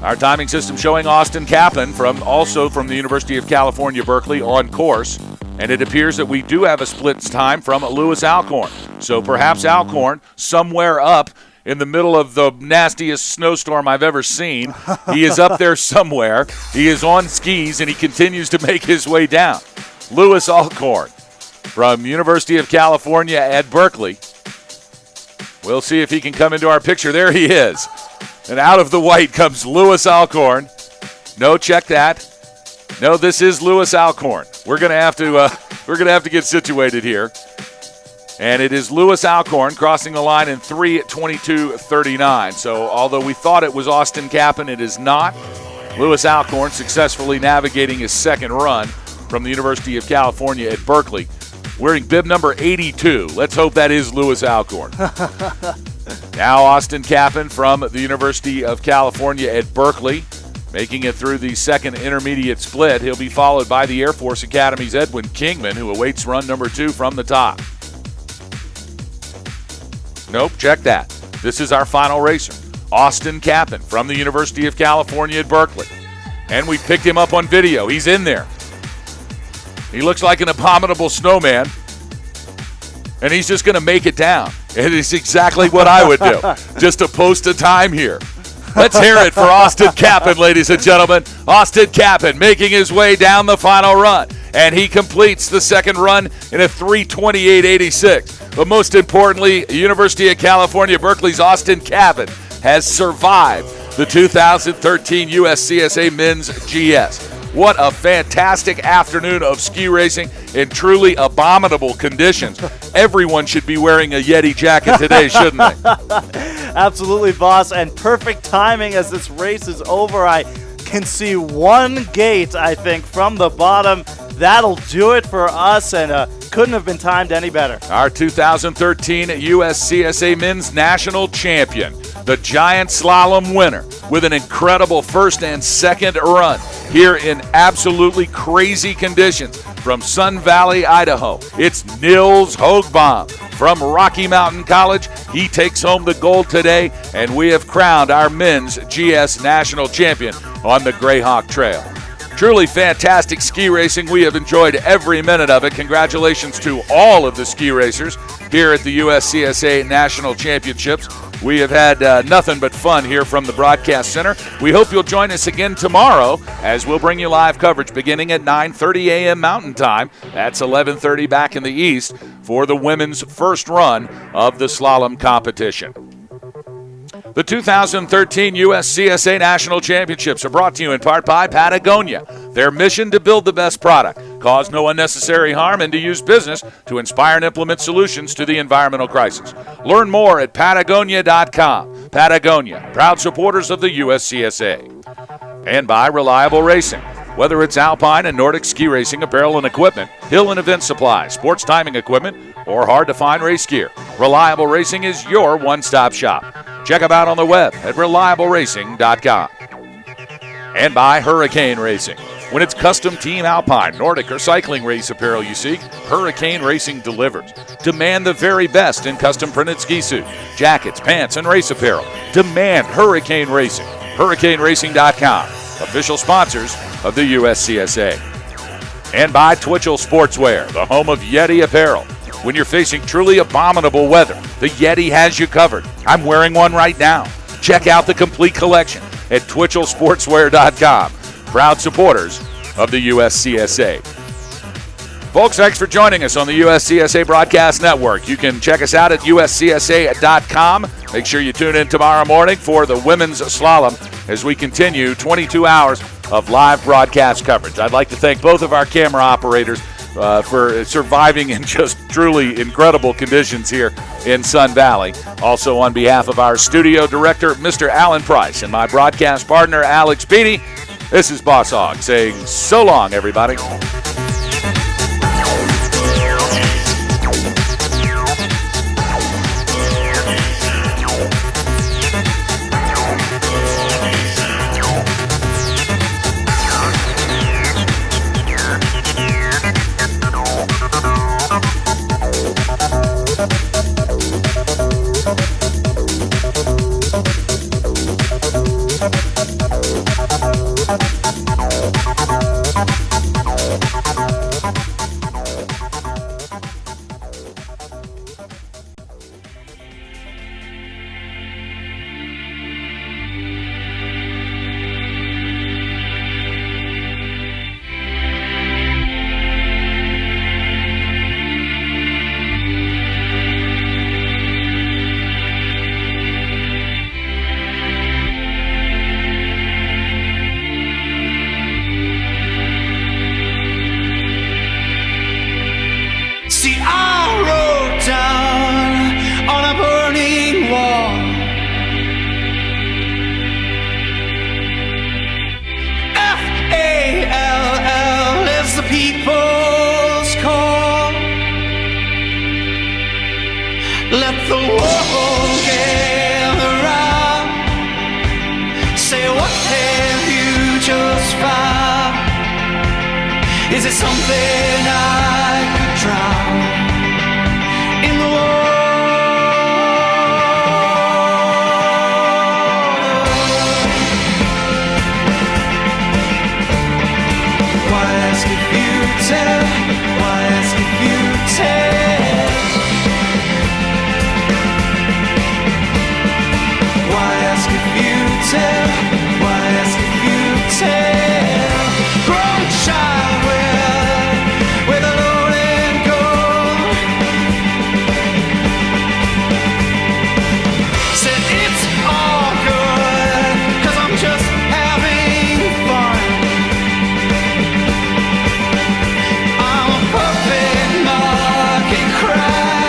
Speaker 2: Our timing system showing Austin Kaplan also from the University of California, Berkeley, on course. And it appears that we do have a split time from Lewis Alcorn. So perhaps Alcorn, somewhere up in the middle of the nastiest snowstorm I've ever seen. He is up there somewhere. He is on skis, and he continues to make his way down. Lewis Alcorn from University of California at Berkeley. We'll see if he can come into our picture. There he is. And out of the white comes Lewis Alcorn. No, check that. No, this is Lewis Alcorn. We're gonna have to get situated here. And it is Lewis Alcorn crossing the line in 3:22.39. So although we thought it was Austin Kaplan, it is not. Lewis Alcorn successfully navigating his second run from the University of California at Berkeley, wearing bib number 82. Let's hope that is Lewis Alcorn. Now Austin Kaplan from the University of California at Berkeley, making it through the second intermediate split. He'll be followed by the Air Force Academy's Edwin Kingman, who awaits run number 2 from the top. Nope, check that. This is our final racer, Austin Kaplan from the University of California at Berkeley. And we picked him up on video. He's in there. He looks like an abominable snowman, and he's just going to make it down. It is exactly what I would do, just to post a time here. Let's hear it for Austin Kaplan, ladies and gentlemen. Austin Kaplan making his way down the final run, and he completes the second run in a 3:28.86. But most importantly, University of California, Berkeley's Austin Kaplan has survived the 2013 USCSA Men's GS. What a fantastic afternoon of ski racing in truly abominable conditions. Everyone should be wearing a Yeti jacket today, shouldn't they?
Speaker 3: Absolutely, boss, and perfect timing as this race is over. I can see one gate, I think, from the bottom. That'll do it for us, and couldn't have been timed any better.
Speaker 2: Our 2013 USCSA Men's National Champion, the giant slalom winner, with an incredible first and second run here in absolutely crazy conditions from Sun Valley, Idaho. It's Nils Hogbaum from Rocky Mountain College. He takes home the gold today, and we have crowned our men's GS National Champion on the Greyhawk Trail. Truly fantastic ski racing. We have enjoyed every minute of it. Congratulations to all of the ski racers here at the USCSA National Championships. We have had nothing but fun here from the Broadcast Center. We hope you'll join us again tomorrow as we'll bring you live coverage beginning at 9:30 a.m. Mountain Time. That's 11:30 back in the East for the women's first run of the slalom competition. The 2013 USCSA National Championships are brought to you in part by Patagonia. Their mission to build the best product, cause no unnecessary harm, and to use business to inspire and implement solutions to the environmental crisis. Learn more at Patagonia.com. Patagonia, proud supporters of the USCSA. And by Reliable Racing. Whether it's Alpine and Nordic ski racing apparel and equipment, hill and event supplies, sports timing equipment, or hard-to-find race gear, Reliable Racing is your one-stop shop. Check them out on the web at reliableracing.com. And by Hurricane Racing. When it's custom Team Alpine, Nordic, or cycling race apparel you seek, Hurricane Racing delivers. Demand the very best in custom printed ski suits, jackets, pants, and race apparel. Demand Hurricane Racing. HurricaneRacing.com. Official sponsors of the USCSA. And by Twitchell Sportswear, the home of Yeti apparel. When you're facing truly abominable weather, the Yeti has you covered. I'm wearing one right now. Check out the complete collection at TwitchellSportswear.com. Proud supporters of the USCSA. Folks, thanks for joining us on the USCSA Broadcast Network. You can check us out at USCSA.com. Make sure you tune in tomorrow morning for the women's slalom as we continue 22 hours of live broadcast coverage. I'd like to thank both of our camera operators for surviving in just truly incredible conditions here in Sun Valley. Also on behalf of our studio director, Mr. Alan Price, and my broadcast partner, Alex Beatty, this is Boss Hogg saying so long, everybody.
Speaker 1: See, I wrote down on a burning wall FALL is the people's call. Let the world gather round. Say, what have you just found? Is it something I could drown in the water? Why ask if you tell? Why ask if you tell? Why ask if you tell? Why ask if you tell? Grown child with a loaded gun. Said it's all good, 'cause I'm just having fun. I'm a puppet mocking cry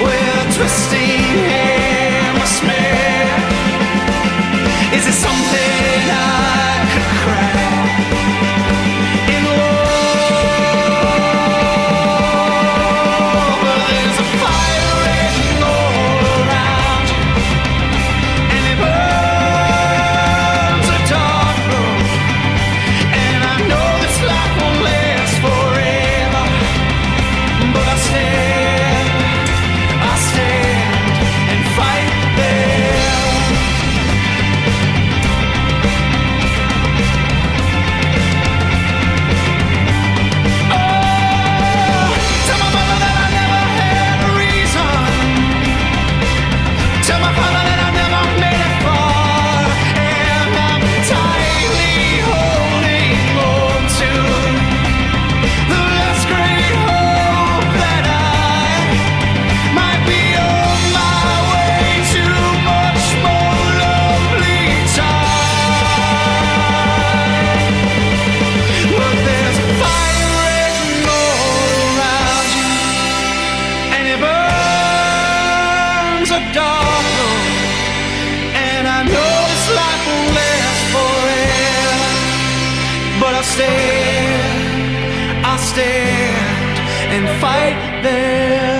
Speaker 1: with twisting hammer smear. Is it something I could crack in the wall? There's a fire raging all around you, and it burns a dark room. And I know this life won't last forever, but I stand and fight there. Tell my mother that I never had a reason. Tell my father that I never made it far. And I'm tightly holding on to the last great hope that I might be on my way to much more lovely time. But there's a fire raging all around you, and it burns a dark room. And I know this life won't last forever, I'll stand and fight them.